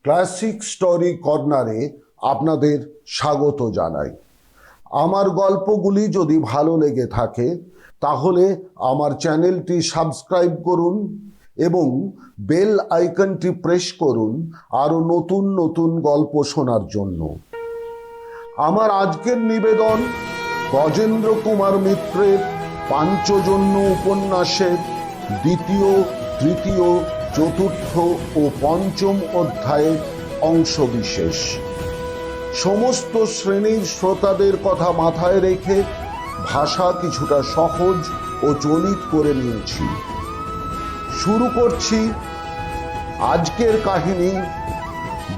Classic story কর্নারে আপনাদের স্বাগত জানাই। আমার গল্পগুলি যদি ভালো লেগে থাকে তাহলে আমার চ্যানেলটি সাবস্ক্রাইব করুন এবং বেল আইকনটি প্রেস করুন আরও নতুন নতুন গল্প শোনার জন্য। আমার আজকের নিবেদন গজেন্দ্র কুমার মিত্রের পাঞ্চজন্য উপন্যাসের দ্বিতীয়, তৃতীয়, চতুর্থ ও পঞ্চম অধ্যায়ের অংশবিশেষ। সমস্ত শ্রেণীর শ্রোতাদের কথা মাথায় রেখে ভাষা কিছুটা সহজ ও চলিত করে নিয়েছি। শুরু করছি আজকের কাহিনী,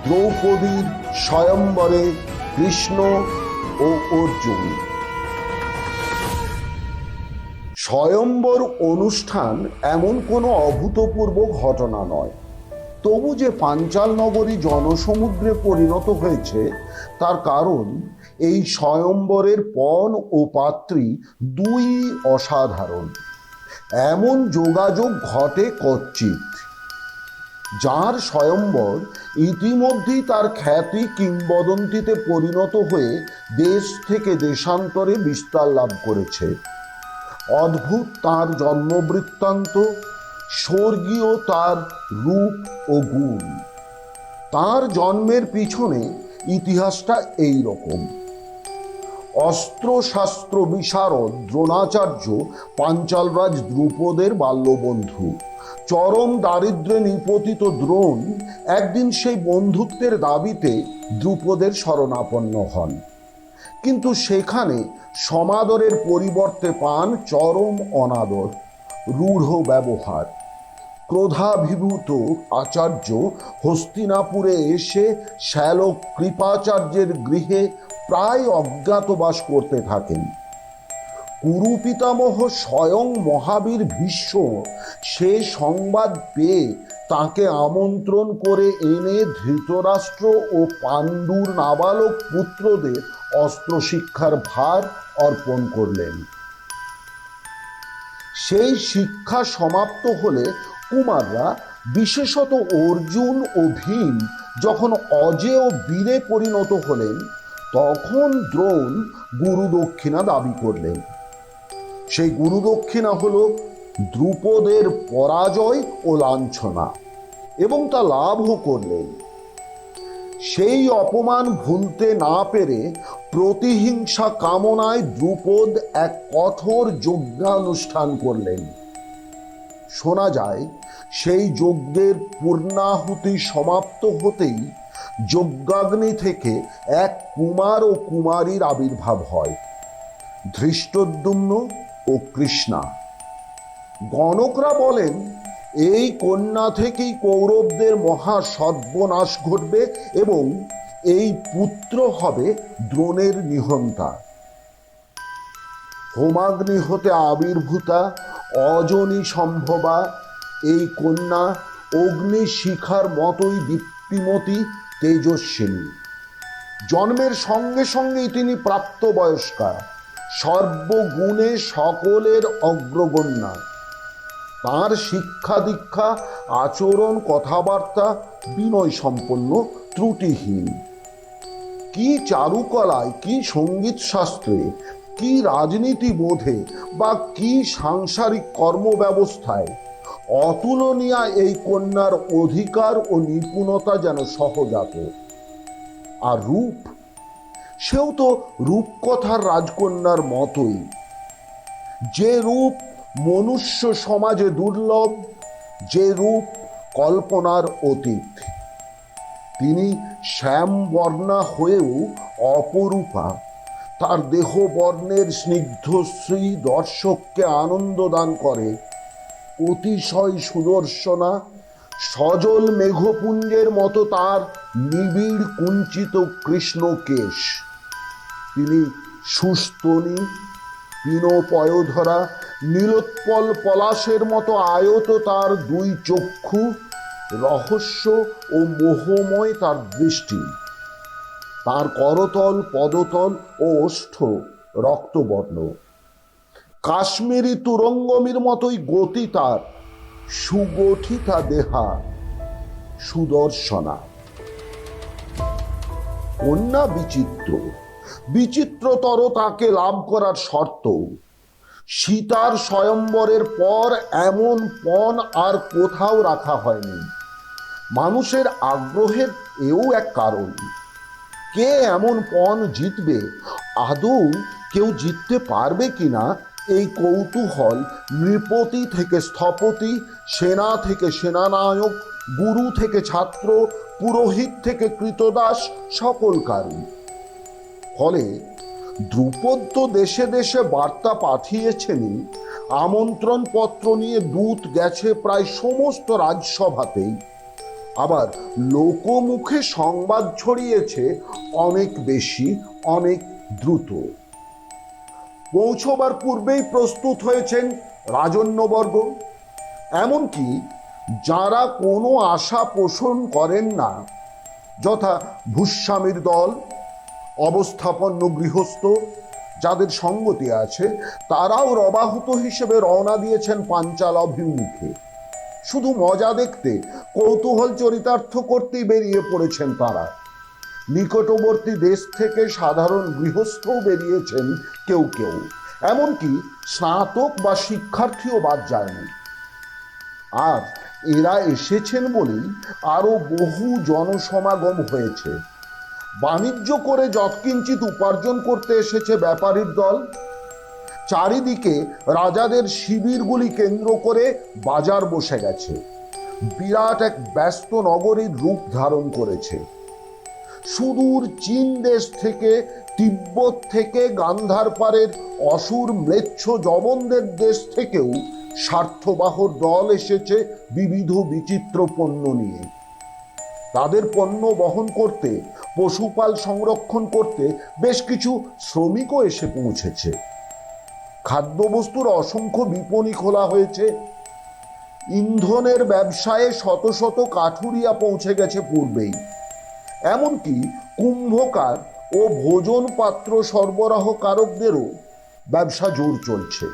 দ্রৌপদীর স্বয়ম্বরে কৃষ্ণ ও অর্জুন। স্বয়ম্বর অনুষ্ঠান এমন কোনো অভূতপূর্ব ঘটনা নয়, তবু যে পাঞ্চাল নগরী জনসমুদ্রে পরিণত হয়েছে তার কারণ এই স্বয়ম্বরের পণ ও পাত্রী দুই অসাধারণ। এমন যোগাযোগ ঘটে কচ্ছিৎ। যার স্বয়ম্বর ইতিমধ্যেই তার খ্যাতি কিংবদন্তিতে পরিণত হয়ে দেশ থেকে দেশান্তরে বিস্তার লাভ করেছে। অদ্ভুত তার জন্মবৃত্তান্ত, স্বর্গীয় তার রূপ ও গুণ। তার জন্মের পিছনে ইতিহাসটা এই রকম। অস্ত্রশাস্ত্র বিশারদ দ্রোণাচার্য পাঞ্চালরাজ দ্রুপদের বাল্যবন্ধু। চরম দারিদ্র্যে নিপতিত দ্রোণ একদিন সেই বন্ধুত্বের দাবিতে দ্রুপদের শরণাপন্ন হন, কিন্তু সেখানে সমাদরের পরিবর্তে পান চরম অনাদর, রূঢ় ব্যবহার। ক্রোধাভিভূত আচার্য হস্তিনাপুরে এসে শ্যালক কৃপাচার্যের গৃহে প্রায় অজ্ঞাতবাস করতে থাকেন। কুরু পিতামহ স্বয়ং মহাবীর ভীষ্ম সে সংবাদ পেয়ে তাকে আমন্ত্রণ করে এনে ধৃতরাষ্ট্র ও পাণ্ডুর নাবালক পুত্রদের অস্ত্র শিক্ষার ভার অর্পণ করলেন। সেই শিক্ষা সমাপ্ত হলে কুমাররা, বিশেষত অর্জুন ও ভীম যখন অজেয় বীরে পরিণত হলেন, তখন দ্রোণ গুরুদক্ষিণা দাবি করলেন। সেই গুরুদক্ষিণা হল দ্রুপদের পরাজয় ও লাঞ্ছনা, এবং তা লাভও করলেন। সেই অপমান ভুলতে না পেরে প্রতিহিংসা কামনায় দ্রুপদ এক কঠোর যজ্ঞানুষ্ঠান করলেন। শোনা যায় সেই যজ্ঞের পূর্ণাহুতি সমাপ্ত হতেই যজ্ঞাগ্নি থেকে এক কুমার ও কুমারীর আবির্ভাব হয়, ধৃষ্টদ্যুম্ন ও কৃষ্ণা। গণকরা বলেন এই কন্যা থেকেই কৌরবদের মহা সর্বনাশ ঘটবে এবং এই পুত্র হবে দ্রোণের নিহন্তা। হোমাগ্নি হতে আবির্ভূতা অজনী সম্ভবা এই কন্যা অগ্নি শিখার মতোই দীপ্তিমতী, তেজস্বিনী। জন্মের সঙ্গে সঙ্গেই তিনি প্রাপ্তবয়স্কা, সর্বগুণে সকলের অগ্রগণ্যা। তাঁর শিক্ষা দীক্ষা, আচরণ, কথাবার্তা বিনয় সম্পন্ন, ত্রুটিহীন। কি চারুকলায়, কি সঙ্গীত শাস্ত্রে, কি রাজনীতি বোধে বা কি সাংসারিক কর্মব্যবস্থায় অতুলনীয় এই কন্যার অধিকার ও নিপুণতা যেন সহজাত। আর রূপ, সেও তো রূপকথার রাজকন্যার মতোই। যে রূপ মনুষ্য সমাজে দুর্লভ, যে রূপ কল্পনার অতীত। তিনি শ্যামবর্ণা হয়েও অপরূপা। তার দেহ বর্ণের স্নিগ্ধশ্রী দর্শককে আনন্দ দান করে। অতিশয় সুদর্শনা, সজল মেঘপুঞ্জের মতো তার নিবিড় কুঞ্চিত কৃষ্ণকেশ। তিনি সুস্তনী, পীনপয়োধরা, নীলোৎপল পলাশের মতো আয়ত তার দুই চক্ষু, রহস্য ও মোহময় তার দৃষ্টি। তার করতল, পদতল ও ওষ্ঠ রক্তবর্ণ। কাশ্মীরি তুরঙ্গমীর মতোই গতি তার, সুগঠিতা দেহা, সুদর্শনা। কন্যা বিচিত্র, বিচিত্রতর তাকে লাভ করার শর্ত। সীতার স্বয়ম্বরের পর এমন পণ আর কোথাও রাখা হয়নি। মানুষের আগ্রহের এও এক কারণ। কে এমন পণ জিতবে, আদৌ কেউ জিততে পারবে কিনা, এই কৌতূহল নৃপতি থেকে স্থপতি, সেনা থেকে সেনানায়ক, গুরু থেকে ছাত্র, পুরোহিত থেকে কৃতদাস সকলকারই। ফলে দ্রুপদ তো দেশে দেশে বার্তা পাঠিয়েছেনই, আমন্ত্রণ পত্র নিয়ে দূত গেছে প্রায় সমস্ত রাজসভাতেই। আবার লোকমুখে সংবাদ ছড়িয়েছে অনেক বেশি, অনেক দ্রুত। পৌঁছবার পূর্বেই প্রস্তুত হয়েছেন রাজন্যবর্গ। এমনকি যারা কোনো আশা পোষণ করেন না, যথা ভূস্বামীর দল, অবস্থাপন্ন গৃহস্থ, যাদের সঙ্গতি আছে, তারাও রবাহুত হিসেবে রওনা দিয়েছেন পাঞ্চাল অভিমুখে। শুধু মজা দেখতে, কৌতূহল চরিতার্থ করতেই বেরিয়ে পড়েছেন তারা। নিকটবর্তী দেশ থেকে সাধারণ গৃহস্থও বেরিয়েছেন কেউ কেউ, এমনকি স্নাতক বা শিক্ষার্থীও বাদ যায়নি। আর এরা এসেছেন বলেই আরো বহু জনসমাগম হয়েছে। বাণিজ্য করে যৎকিঞ্চিত উপার্জন করতে এসেছে ব্যাপারীর দল। চারিদিকে রাজাদের শিবিরগুলি কেন্দ্র করে বাজার বসে গেছে, বিরাট এক ব্যস্ত নগরীর রূপ ধারণ করেছে। সুদূর চীন দেশ থেকে, তিব্বত থেকে, গান্ধার পারের অসুর ম্লেচ্ছ জবনদের দেশ থেকেও স্বার্থবাহর দল এসেছে বিবিধ বিচিত্র পণ্য নিয়ে। তাদের পণ্য বহন করতে, পশুপাল সংরক্ষণ করতে বেশ কিছু শ্রমিকও এসে পৌঁছেছে। খাদ্যবস্তুর অসংখ্য বিপণী খোলা হয়েছে। ইন্ধনের ব্যবসায়ে শত শত কাঠুরিয়া পৌঁছে গেছে পূর্বেই। এমনকি কুম্ভকার ও ভোজন পাত্র সরবরাহকারকদেরও ব্যবসা জোর চলছে।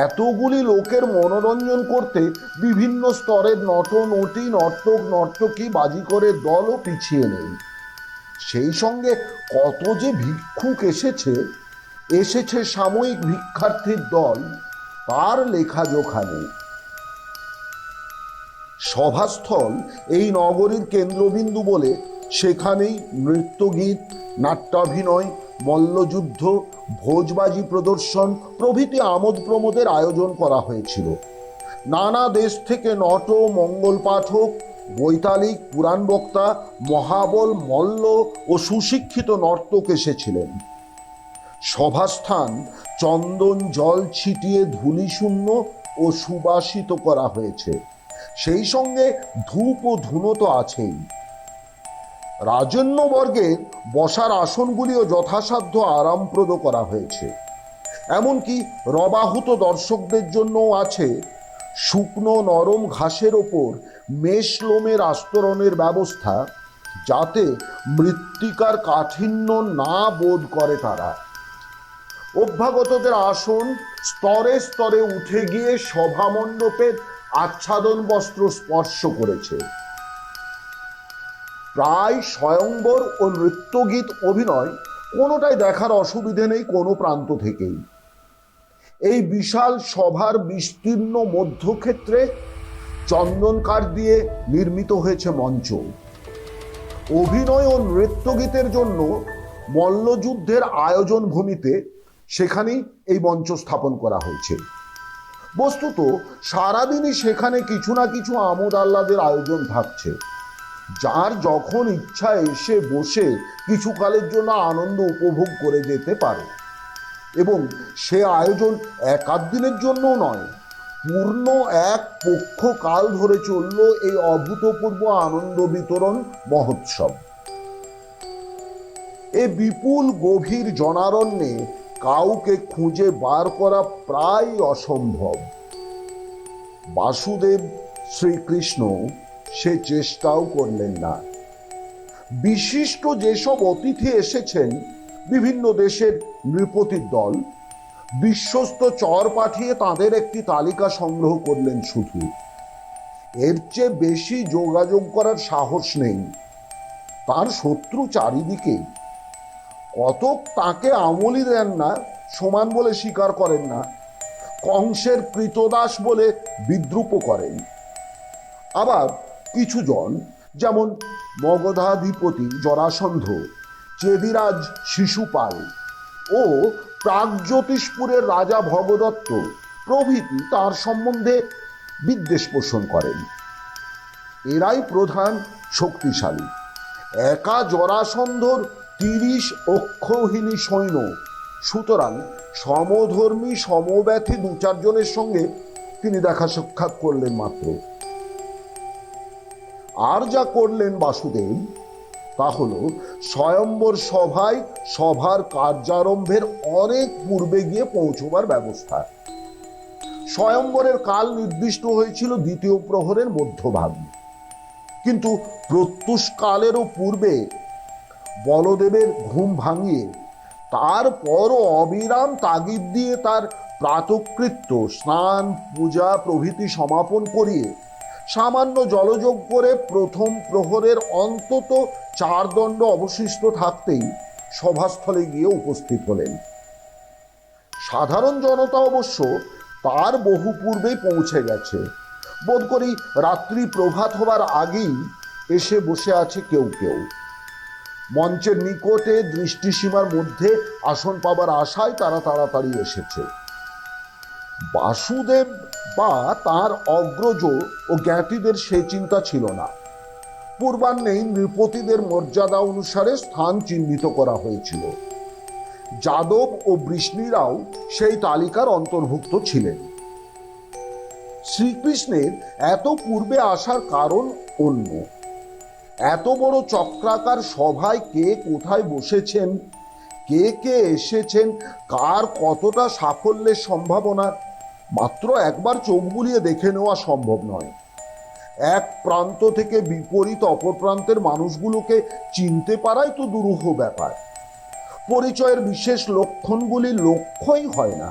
এতগুলি লোকের মনোরঞ্জন করতে বিভিন্ন স্তরের নটনটি, নর্তক নর্তকী, বাজিকরের দলও পিছিয়ে নেই। সেই সঙ্গে কত যে ভিক্ষুক এসেছে সাময়িক ভিক্ষার্থীর দল, তার লেখাজোখা নেই। সভাস্থল এই নগরীর কেন্দ্রবিন্দু বলে সেখানেই নৃত্যগীত, নাট্যাভিনয়, মল্লযুদ্ধ, ভোজবাজি প্রদর্শন প্রভৃতি আমোদ প্রমোদের আয়োজন করা হয়েছিল। নানা দেশ থেকে নট, মঙ্গল পাঠক, বৈতালিক, পুরাণ বক্তা, মহাবল, মল্ল ও সুশিক্ষিত নর্তক এসেছিলেন। সভাস্থান চন্দন জল ছিটিয়ে ধূলিশূন্য ও সুবাসিত করা হয়েছে। সেই সঙ্গে ধূপ ও ধুনো তো আছেই। রাজন্যবর্গের বসার আসনগুলিও যথাসাধ্য আরামপ্রদ করা হয়েছে। এমনকি রবাহুত দর্শকদের জন্যও আছে শুকনো নরম ঘাসের ওপর মেষলোমের আস্তরণের ব্যবস্থা, যাতে মৃত্তিকার কাঠিন্য না বোধ করে তারা। অভ্যাগতদের আসন স্তরে স্তরে উঠে গিয়ে সভামণ্ডপের আচ্ছাদন বস্ত্র স্পর্শ করেছে। প্রায় স্বয়ংবর ও নৃত্যগীত, অভিনয় কোনোটাই দেখার অসুবিধে নেই কোনো প্রান্ত থেকেই। এই বিশাল সভার বিস্তীর্ণ মধ্যক্ষেত্রে চন্দন কাঠ দিয়ে নির্মিত হয়েছে মঞ্চ। অভিনয় ও নৃত্যগীতের জন্য মল্লযুদ্ধের আয়োজন ভূমিতে সেখানেই এই মঞ্চ স্থাপন করা হয়েছে। বস্তুত সারাদিনই সেখানে কিছু না কিছু আমোদ আহ্লাদের আয়োজন থাকছে। যার যখন ইচ্ছা এসে বসে কিছুকালের জন্য আনন্দ উপভোগ করে যেতে পারে। এবং সে আয়োজন এক আধ দিনের জন্যও নয়, পূর্ণ এক পক্ষ কাল ধরে চলল এই অভূতপূর্ব আনন্দ বিতরণ মহোৎসব। এ বিপুল গভীর জনারণ্যে কাউকে খুঁজে বার করা প্রায় অসম্ভব। বাসুদেব শ্রীকৃষ্ণ সে চেষ্টাও করলেন না। বিশিষ্ট যেসব অতিথি এসেছেন, বিভিন্ন দেশের নৃপতির দল বিশ্বস্ত চর পাঠিয়ে তাদের একটি তালিকা সংগ্রহ করলেন শুধু। এর চেয়ে বেশি যোগাযোগ করার সাহস নেই। তার শত্রু চারিদিকে। কতক তাকে আমলই দেন না, সমান বলে স্বীকার করেন না, কংসের কৃতদাস বলে বিদ্রূপ করেন। আবার কিছু জন, যেমন মগধাধিপতি জরাসন্ধ, চেদিরাজ শিশুপাল ও প্রাগজ্যোতিষপুরের রাজা ভগদত্ত প্রভৃতি তার সম্বন্ধে বিদ্বেষ পোষণ করেন। এরাই প্রধান শক্তিশালী। একা জরাসন্ধর 30 অক্ষৌহিনী সৈন্য, সুতরাং সমধর্মী সমব্যথী 2-4 জনের সঙ্গে তিনি দেখা সাক্ষাৎ করলেন মাত্র। আর যা করলেন বাসুদেব তা হল স্বয়ম্বর সভায় সভার কার্যারম্ভের অনেক পূর্বে গিয়ে পৌঁছবার ব্যবস্থা। স্বয়ম্বরের কাল নির্দিষ্ট হয়েছিল 2য় প্রহরের মধ্যভাগ, কিন্তু প্রত্যুষ কালেরও পূর্বে বলদেবের ঘুম ভাঙিয়ে তারপরও অবিরাম তাগিদ দিয়ে তার প্রাতকৃত্য স্নান পূজা প্রভৃতি সমাপন করিয়ে সামান্য জলযোগ করে প্রথম প্রহরের অন্তত 4 দণ্ড অবশিষ্ট থাকতেই সভাস্থলে গিয়ে উপস্থিত হলেন। সাধারণ জনতা অবশ্য তার বহু পূর্বেই পৌঁছে গেছে। বোধ করি রাত্রি প্রভাত হবার আগেই এসে বসে আছে কেউ কেউ। মঞ্চের নিকটে দৃষ্টিসীমার মধ্যে আসন পাবার আশায় তারা তাড়াতাড়ি এসেছে। বাসুদেব বা তার অগ্রজ ও জ্ঞাতিদের সে চিন্তা ছিল না। পূর্বাহ্নেই নৃপতিদের মর্যাদা অনুসারে স্থান চিহ্নিত করা হয়েছিল। যাদব ও বৃষ্ণিরাও সেই তালিকার অন্তর্ভুক্ত ছিলেন। শ্রীকৃষ্ণের এত পূর্বে আসার কারণ অন্য। এত বড় চক্রাকার সভায় কে কোথায় বসেছেন, কে কে এসেছেন, কার কতটা সাফল্যের সম্ভাবনা মাত্র একবার চোখ বুলিয়ে দেখে নেওয়া সম্ভব নয়। এক প্রান্ত থেকে বিপরীত অপর প্রান্তের মানুষগুলোকে চিনতে পারাই তো দুরূহ ব্যাপার। পরিচয়ের বিশেষ লক্ষণগুলি লক্ষ্যই হয় না,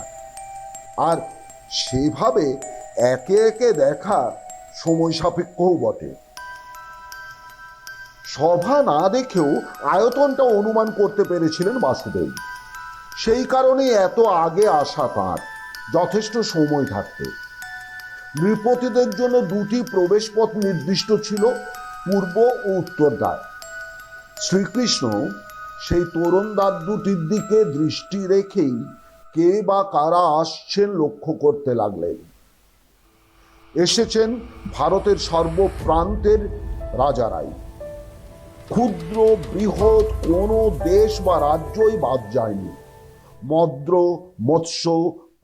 আর সেভাবে একে একে দেখা সময় সাপেক্ষও বটে। সভা না দেখেও আয়তনটা অনুমান করতে পেরেছিলেন বাসুদেব। সেই কারণেই এত আগে আসা তাঁর, যথেষ্ট সময় থাকতে। নৃপতিদের জন্য 2টি প্রবেশ পথ নির্দিষ্ট ছিল, পূর্ব ও উত্তর দ্বার। শ্রীকৃষ্ণ সেই তোরণ দ্বার দুটির দিকে দৃষ্টি রেখেই কে বা কারা আসছেন লক্ষ্য করতে লাগলেন। এসেছেন ভারতের সর্বপ্রান্তের রাজারাই। ক্ষুদ্র বৃহৎ কোনো দেশ বা রাজ্যই বাদ যায়নি। মদ্র, মৎস্য,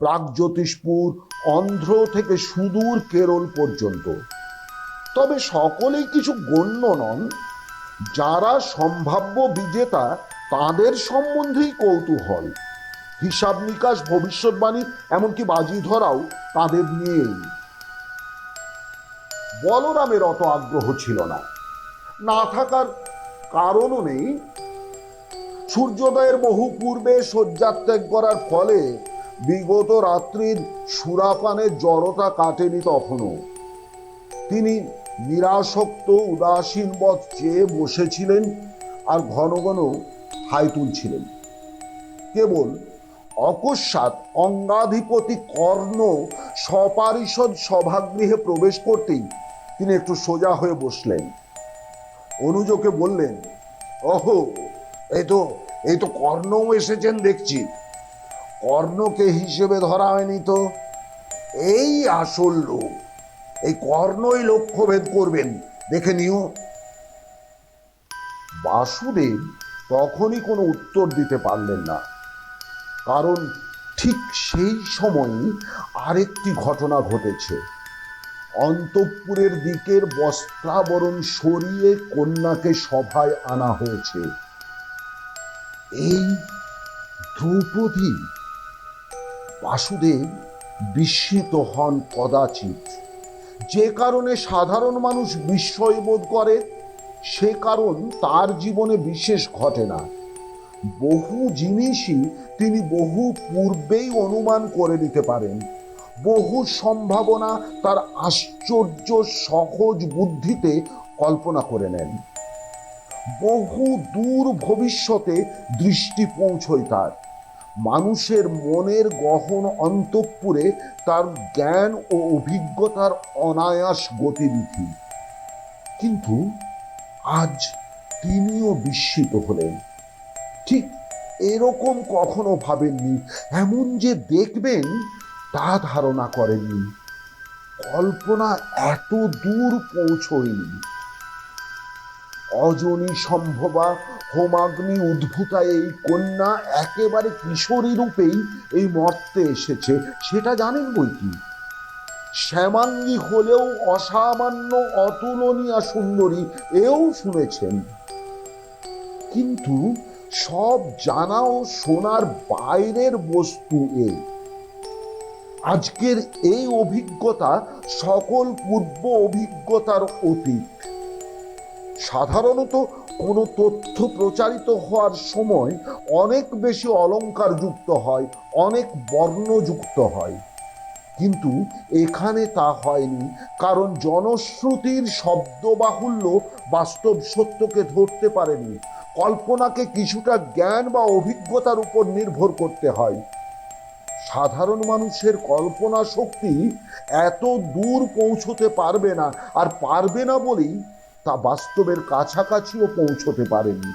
প্রাগজ্যোতিষপুর, অন্ধ্র থেকে সুদূর কেরল পর্যন্ত। তবে সকলেই কিছু গণ্য নন। যারা সম্ভাব্য বিজেতা তাদের সম্বন্ধেই কৌতূহল, হিসাব নিকাশ, ভবিষ্যৎবাণী, এমনকি বাজি ধরাও তাদের নিয়েই। বলরামের অত আগ্রহ ছিল না, না থাকার কারণও নেই। সূর্যোদয়ের বহু পূর্বে শয্যাত্যাগ করার ফলে বিগত রাত্রির সুরাপানের জড়তা কাটেনি তখনও। তিনি নিরাসক্ত উদাসীনবৎ চেয়ে বসেছিলেন আর ঘন ঘন হাই তুলছিলেন। কেবল অকস্মাৎ অঙ্গাধিপতি কর্ণ সপারিষদ সভাগৃহে প্রবেশ করতেই তিনি একটু সোজা হয়ে বসলেন। অনুজকে বললেন, ওহো, এই তো কর্ণও এসেছেন দেখছি। কর্ণকে হিসেবে ধরা হয়নি তো। এই আসল লোক, এই কর্ণই লক্ষ্যভেদ করবেন, দেখে নিও। বাসুদেব তখনই কোনো উত্তর দিতে পারলেন না, কারণ ঠিক সেই সময়ই আরেকটি ঘটনা ঘটেছে। অন্তঃপুরের দিকের বস্ত্রাবরণ সরিয়ে কন্যাকে সভায় আনা হয়েছে। এই দ্রৌপদী। বাসুদেব বিস্মিত হন কদাচিৎ। যে কারণে সাধারণ মানুষ বিস্ময় বোধ করে, সে কারণ তার জীবনে বিশেষ ঘটে না। বহু জিনিসই তিনি বহু পূর্বেই অনুমান করে নিতে পারেন। বহু সম্ভাবনা তার আশ্চর্য সহজ বুদ্ধিতে কল্পনা করে নেন। বহু দূর ভবিষ্যতে দৃষ্টি পৌঁছয় তার। মানুষের মনের গহন অন্তঃপুরে তার জ্ঞান ও অভিজ্ঞতার অনায়াস গতিবিধি। কিন্তু আজ তিনিও বিস্মিত হলেন। ঠিক এরকম কখনো ভাবেননি, এমন যে দেখবেন তা ধারণা করেননি। কল্পনা এত দূর পৌঁছয়নি। অজনী সম্ভবা হোমাগ্নি উদ্ভূতা এই কন্যা একেবারে কিশোরী রূপেই এই মর্তে এসেছে, সেটা জানেন বই কি। শ্যামাঙ্গী হলেও অসামান্য অতুলনীয় সুন্দরী, এও শুনেছেন। কিন্তু সব জানা ও শোনার বাইরের বস্তু এ। আজকের এই অভিজ্ঞতা সকল পূর্ব অভিজ্ঞতার অতীত। সাধারণত কোনো তথ্য প্রচারিত হওয়ার সময় অনেক বেশি অলংকার যুক্ত হয়, অনেক বর্ণযুক্ত হয়। কিন্তু এখানে তা হয়নি, কারণ জনশ্রুতির শব্দবাহুল্য বাস্তব সত্যকে ধরতে পারেনি। কল্পনাকে কিছুটা জ্ঞান বা অভিজ্ঞতার উপর নির্ভর করতে হয়। সাধারণ মানুষের কল্পনা শক্তি এত দূর পৌঁছতে পারবে না, আর পারবে না বলেই তা বাস্তবের কাছাকাছিও পৌঁছতে পারেনি।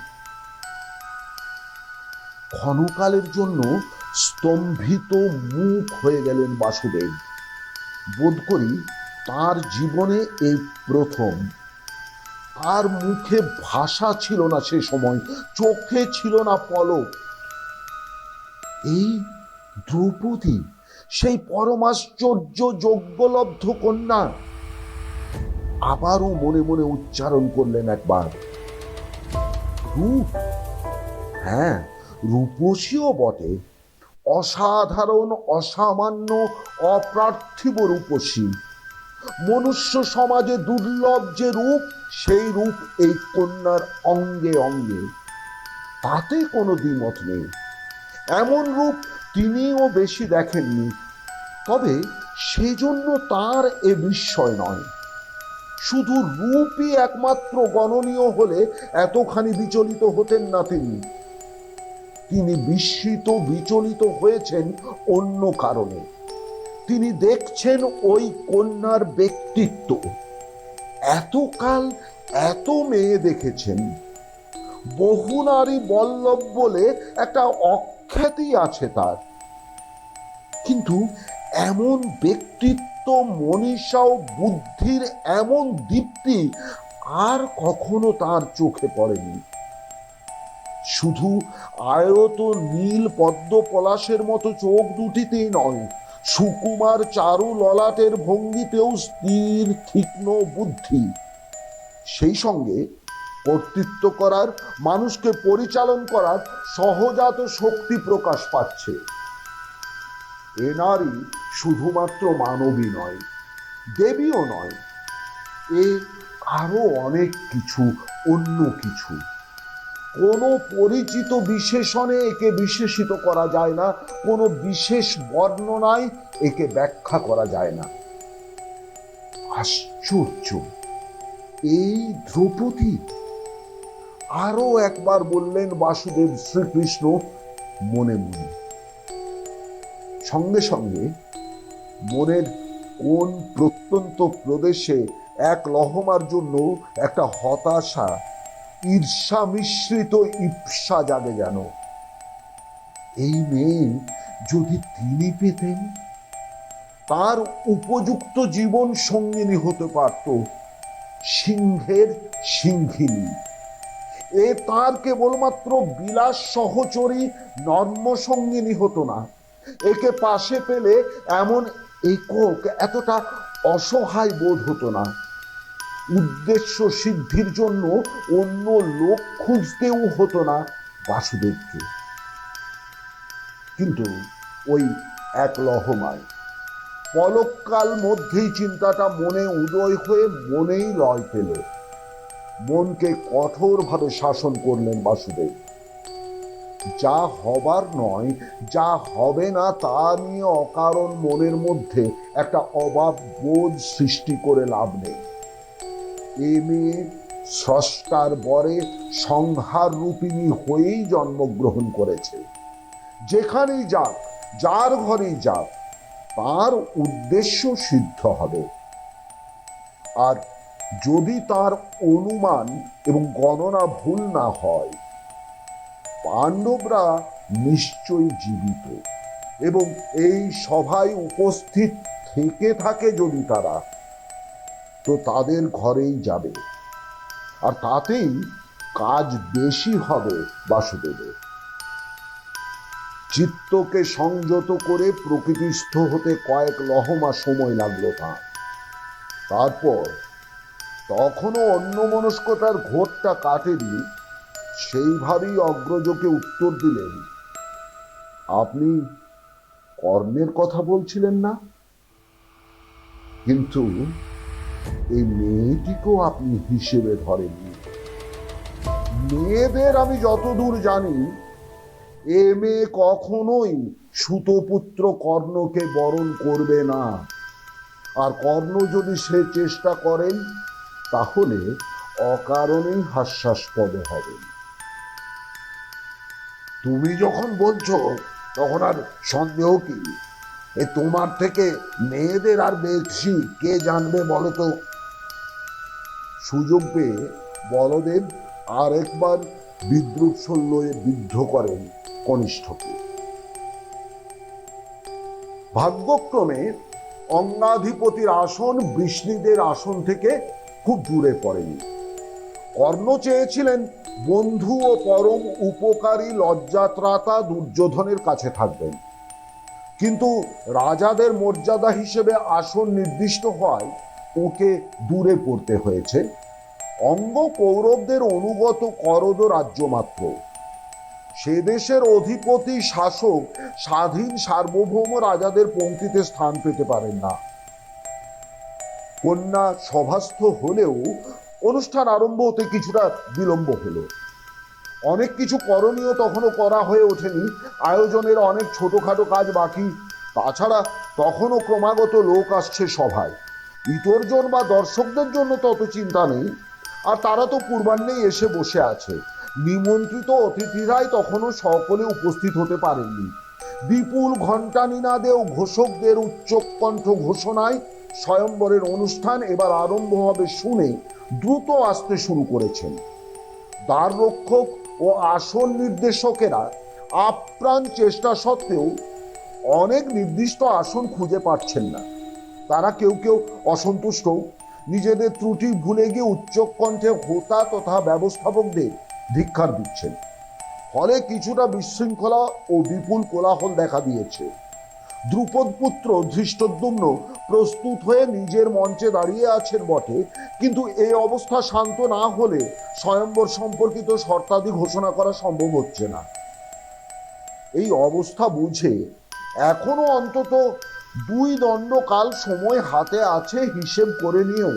ক্ষণকালের জন্য স্তম্ভিত মুখ হয়ে গেলেন বাসুদেব। বোধ করি তার জীবনে এই প্রথম। তার মুখে ভাষা ছিল না সে সময়, চোখে ছিল না পলক। এই দ্রৌপদী, সেই পরমাশ্চর্য যজ্ঞলব্ধ কন্যা। আবারও মনে মনে উচ্চারণ করলেন একবার, রূপ, হ্যাঁ রূপসীও বটে, অসাধারণ, অসামান্য, অপার্থিব রূপসী। মনুষ্য সমাজে দুর্লভ যে রূপ, সেই রূপ এই কন্যার অঙ্গে অঙ্গে, তাতে কোনো দ্বিমত নেই। এমন রূপ তিনিও বেশি দেখেননি। তবে সেজন্য তার এ বিস্ময় নয়। শুধু রূপই একমাত্র গণনীয় হলে এতখানি বিচলিত হতেন না তিনি। তিনি বিস্মিত, বিচলিত হয়েছেন অন্য কারণে। তিনি দেখছেন ওই কন্যার ব্যক্তিত্ব। এতকাল এত মেয়ে দেখেছেন, বহু নারী বল্লভ বলে একটা অখ্যাতি আছে তার। কিন্তু এমন ব্যক্তিত্ব, মনীষা ও বুদ্ধির এমন দীপ্তি আর কখনো তার চোখে পড়েনি। শুধু আয়ত নীল পদ্ম পলাশের মতো চোখ দুটিতেই নয়, সুকুমার চারু ললাটের ভঙ্গিতেও স্থির তীক্ষ্ণ বুদ্ধি। সেই সঙ্গে কর্তৃত্ব করার, মানুষকে পরিচালন করার সহজাত শক্তি প্রকাশ পাচ্ছে। এ নারী শুধুমাত্র মানবী নয়, দেবীও নয়, এ আরো অনেক কিছু, অন্য কিছু। কোনো পরিচিত বিশেষণে একে বিশেষিত করা যায় না, কোনো বিশেষ বর্ণনায় একে ব্যাখ্যা করা যায় না। আশ্চর্য এই দ্রৌপদী, আরো একবার বললেন বাসুদেব শ্রীকৃষ্ণ মনে মনে। সঙ্গে সঙ্গে মনের কোন প্রত্যন্ত প্রদেশে এক লহমার জন্য একটা হতাশা, ঈর্ষা মিশ্রিত ইপ্সা জাগে যেন। এই মেয়ে যদি তিনি পেতেন, তার উপযুক্ত জীবন সঙ্গিনী হতে পারত, সিংহের সিংহিনী। এ তার কেবলমাত্র বিলাস সহচরী নর্ম সঙ্গিনী হতো না। একে পাশে পেলে এমন একক, এতটা অসহায় বোধ হতো না। উদ্দেশ্য সিদ্ধির জন্য অন্য লোক খুঁজতেও হতো না বাসুদেবকে। কিন্তু ওই এক লহমায় পলককাল মধ্যেই চিন্তাটা মনে উদয় হয়ে মনেই লয় পেল। মনকে কঠোরভাবে শাসন করলেন বাসুদেব। যা হবার নয়, যা হবে না, তা নিয়ে অকারণ মনের মধ্যে একটা অভাব বোধ সৃষ্টি করে লাভ নেই। এ মেয়ে স্রষ্টার বরে সংহার রূপিণী হয়েই জন্মগ্রহণ করেছে। যেখানেই যাক, যার ঘরেই যাক, তার উদ্দেশ্য সিদ্ধ হবে। আর যদি তার অনুমান এবং গণনা ভুল না হয়, পাণ্ডবরা নিশ্চয়ই জীবিত, এবং এই সভায় উপস্থিত থেকে থাকে যদি তারা, তো তাদের ঘরেই যাবে, আর তাতেই কাজ বেশি হবে বাসুদেবের। চিত্তকে সংযত করে প্রকৃতিস্থ হতে কয়েক লহমা সময় লাগলো তাঁর। তারপর তখনও অন্যমনস্কতার ঘোরটা কাটেনি, সেইভাবেই অগ্রজকে উত্তর দিলেন, আপনি কর্ণের কথা বলছিলেন না? কিন্তু এই মেয়েটিকেও আপনি হিসেবে ধরেননি। মেয়েদের আমি যতদূর জানি, এ মেয়ে কখনোই সুতপুত্র কর্ণকে বরণ করবে না, আর কর্ণ যদি সে চেষ্টা করেন তাহলে অকারণেই হাস্যাস্পদ হবেন। তুমি যখন বলছো তখন আর সন্দেহ কি? এ তোমার থেকে মেয়েদের আর বেশি কে জানবে বলো তো? সুযোগ পেয়ে বলদেব আরেকবার বিদ্রুপ শল্যে বিদ্ধ করেন কনিষ্ঠকে। ভাগ্যক্রমে অঙ্গাধিপতির আসন বৃষ্ণিদের আসন থেকে খুব দূরে পড়েনি। কর্ণ চেয়েছিলেন বন্ধু ও পরম উপকারী লজ্জাত্রাতা দুর্যোধনের কাছে থাকবেন, কিন্তু রাজাদের মর্যাদা হিসেবে আসন নির্দিষ্ট হওয়ায় ওকে দূরে পড়তে হয়েছে। অঙ্গ কৌরবদের অনুগত করদ রাজ্য মাত্র। সে দেশের অধিপতি শাসক স্বাধীন সার্বভৌম রাজাদের পংক্তিতে স্থান পেতে পারেন না। কন্যা সভাস্থ হলেও অনুষ্ঠান আরম্ভ হতে কিছুটা বিলম্ব হলো। অনেক কিছু করণীয় তখনও করা হয়ে ওঠেনি, আয়োজনের অনেক ছোটখাটো কাজ বাকি। তাছাড়া তখনও ক্রমাগত লোক আসছে সভায়। ইতরজন বা দর্শকদের জন্য তত চিন্তা নেই, আর তারা তো পূর্বাহ্নেই এসে বসে আছে। নিমন্ত্রিত অতিথিরাই তখনও সকলে উপস্থিত হতে পারেননি। বিপুল ঘণ্টা নিনাদে ও ঘোষকদের উচ্চকণ্ঠ ঘোষণায় স্বয়ম্বরের অনুষ্ঠান এবার আরম্ভ হবে শুনে দ্রুত আসতে শুরু করেছেন। দ্বাররক্ষক ও আসন নির্দেশকেরা আপ্রাণ চেষ্টা সত্ত্বেও অনেক নির্দিষ্ট আসন খুঁজে পাচ্ছেন না। তারা কেউ কেউ অসন্তুষ্ট, নিজেদের ত্রুটি ভুলে গিয়ে উচ্চকণ্ঠে হোতা তথা ব্যবস্থাপকদের ধিক্কার দিচ্ছেন। ফলে কিছুটা বিশৃঙ্খলা ও বিপুল কোলাহল দেখা দিয়েছে। দ্রুপদ পুত্র ধৃষ্টদ্যুম্ন প্রস্তুত হয়ে নিজের মঞ্চে দাঁড়িয়ে আছেন বটে, কিন্তু এই অবস্থা শান্ত না হলে স্বয়ম্বর সম্পর্কিত শর্তাদি ঘোষণা করা সম্ভব হচ্ছে না। এই অবস্থা বুঝে এখনো অন্তত 2 দণ্ডকাল সময় হাতে আছে হিসেব করে নিয়েও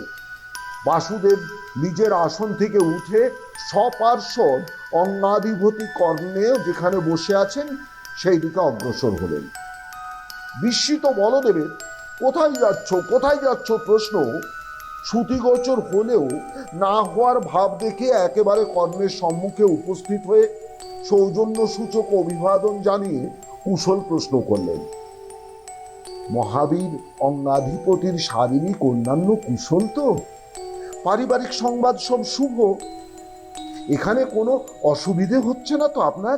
বাসুদেব নিজের আসন থেকে উঠে সপার্শ্বদ অঙ্গাধিপতি কর্ণেও যেখানে বসে আছেন সেই দিকে অগ্রসর হলেন। বিস্মিত বলদেবের কোথায় যাচ্ছ কোথায় যাচ্ছ প্রশ্ন শ্রুতিগোচর হলেও না হওয়ার ভাব দেখে একেবারে কর্ণের সম্মুখে উপস্থিত হয়ে সৌজন্য সূচক অভিবাদন জানিয়ে কুশল প্রশ্ন করলেন। মহাবীর অঙ্গাধিপতির শারীরিক অন্যান্য কুশল তো? পারিবারিক সংবাদ সব শুভ? এখানে কোনো অসুবিধে হচ্ছে না তো আপনার?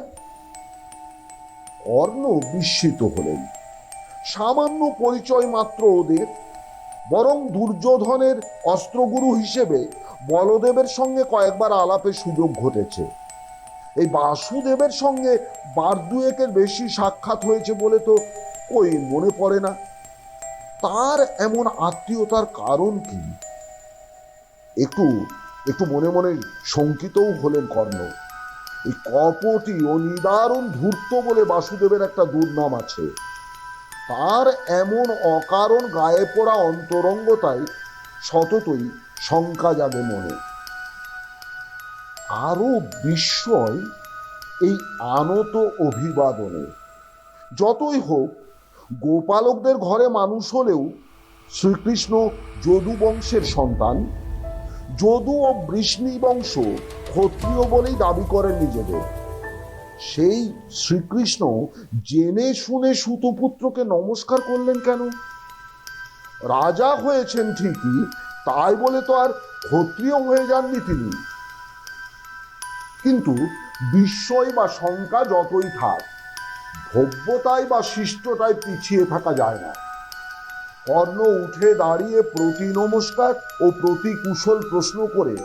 কর্ণ বিস্মিত হলেন। সামান্য পরিচয় মাত্র ওদের, বরং দুর্যোধনের অস্ত্রগুরু হিসেবে বলদেবের সঙ্গে কয়েকবার আলাপের সুযোগ ঘটেছে। এই বাসুদেবের সঙ্গে বার দুয়েকের বেশি সাক্ষাৎ হয়েছে বলে তো ওই মনে পড়ে না। তার এমন আত্মীয়তার কারণ কি? একটু একটু মনে মনে শঙ্কিতও হলেন কর্ণ। এই কপটি ও নিদারুণ ধূর্ত বলে বাসুদেবের একটা দুর্নাম আছে। তার এমন অকারণ গায়ে পড়া অন্তরঙ্গতায় সততই শঙ্কা জাগে মনে। আরো বিস্ময় এই আনত অভিবাদনে। যতই হোক গোপালকদের ঘরে মানুষ হলেও শ্রীকৃষ্ণ যদু বংশের সন্তান। যদু ও বৃষ্ণি বংশ ক্ষত্রিয় বলেই দাবি করেন নিজেদের। সেই শ্রীকৃষ্ণ জেনে শুনে সুতপুত্রকে নমস্কার করলেন কেন? রাজা হয়েছেন ঠিকই, তাই বলে তো আর ক্ষত্রিয় হয়ে যাননি তিনি। কিন্তু বিস্ময় বা শঙ্কা যতই থাক, ভব্যতায় বা শিষ্টতায় পিছিয়ে থাকা যায় না। কর্ণ উঠে দাঁড়িয়ে প্রতি নমস্কার ও প্রতি কুশল প্রশ্ন করে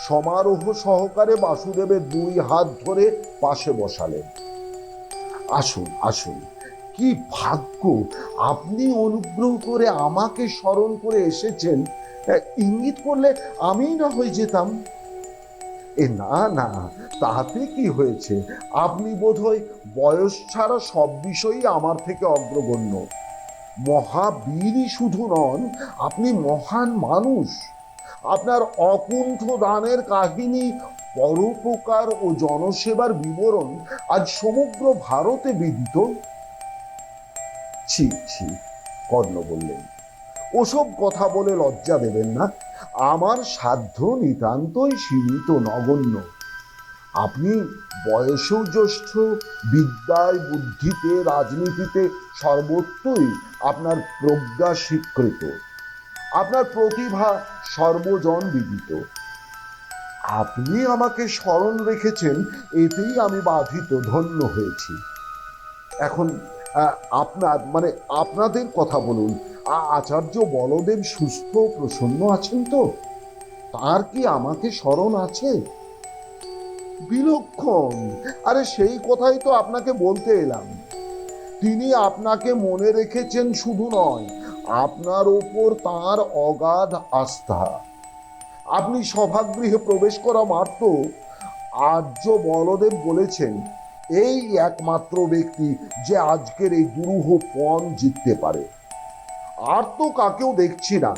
সমারোহ সহকারে বাসুদেবের দুই হাত ধরে পাশে বসালেন। আসুন আসুন, কি ভাগ্য আপনি অনুগ্রহ করে আমাকে স্মরণ করে এসেছেন। ইঙ্গিত করলে আমি না হয়ে যেতাম। না না, তাতে কি হয়েছে? আপনি বোধহয় বয়স ছাড়া সব বিষয়ই আমার থেকে অগ্রগণ্য। মহাবীরই শুধু নন, আপনি মহান মানুষ। আপনার অকুণ্ঠ দানের কাহিনী, পরোপকার ও জনসেবার বিবরণ আজ সমগ্র ভারতে বিদিত। ছি ছি, কর্ণ বললেন, ওসব কথা বলে লজ্জা দেবেন না। আমার সাধ্য নিতান্তই সীমিত, নগণ্য। আপনি বয়সেও জ্যেষ্ঠ, বিদ্যায় বুদ্ধিতে রাজনীতিতে সর্বত্রই আপনার প্রজ্ঞা স্বীকৃত, আপনার প্রতিভা সর্বজন বিদিত। আপনি আমাকে স্মরণ রেখেছেন, এতেই আমি বাধিত, ধন্য হয়েছি। এখন আপনাদের কথা বলুন। আচার্য বলদেব সুস্থ প্রসন্ন আছেন তো? তার কি আমাকে স্মরণ আছে? বিলক্ষণ, আরে সেই কথাই তো আপনাকে বলতে এলাম। তিনি আপনাকে মনে রেখেছেন শুধু নয়, আপনার ওপর তার অগাধ আস্থা। আপনি সভাগৃহে প্রবেশ করা মাত্র আর্য বলদেব বলেছেন, এই একমাত্র ব্যক্তি যে আজকের এই দুরূহ পণ জিততে পারে। আর তো কাকেও দেখছি না।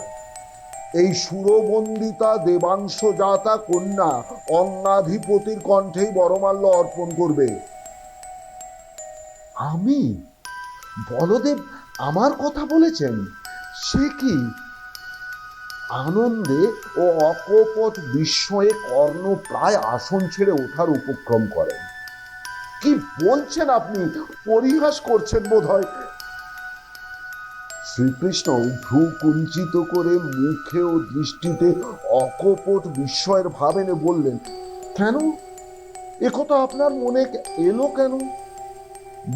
এই সুরবন্দিতা দেবাংশ জাতা কন্যা অঙ্গাধিপতির কণ্ঠেই বরমাল্য অর্পণ করবে। আমি? বলদেব আমার কথা বলেছেন? সে কি? আনন্দে ও অকপট বিস্ময়ে কর্ণ প্রায় আসন ছেড়ে ওঠার উপক্রম করেন। কি বলছেন আপনি? পরিহাস করছেন বোধ হয়। শ্রীকৃষ্ণ ভ্রু কুঞ্চিত করে মুখে ও দৃষ্টিতে অকপট বিস্ময়ের ভাব এনে বললেন, কেন? একথা আপনার মনে এলো কেন?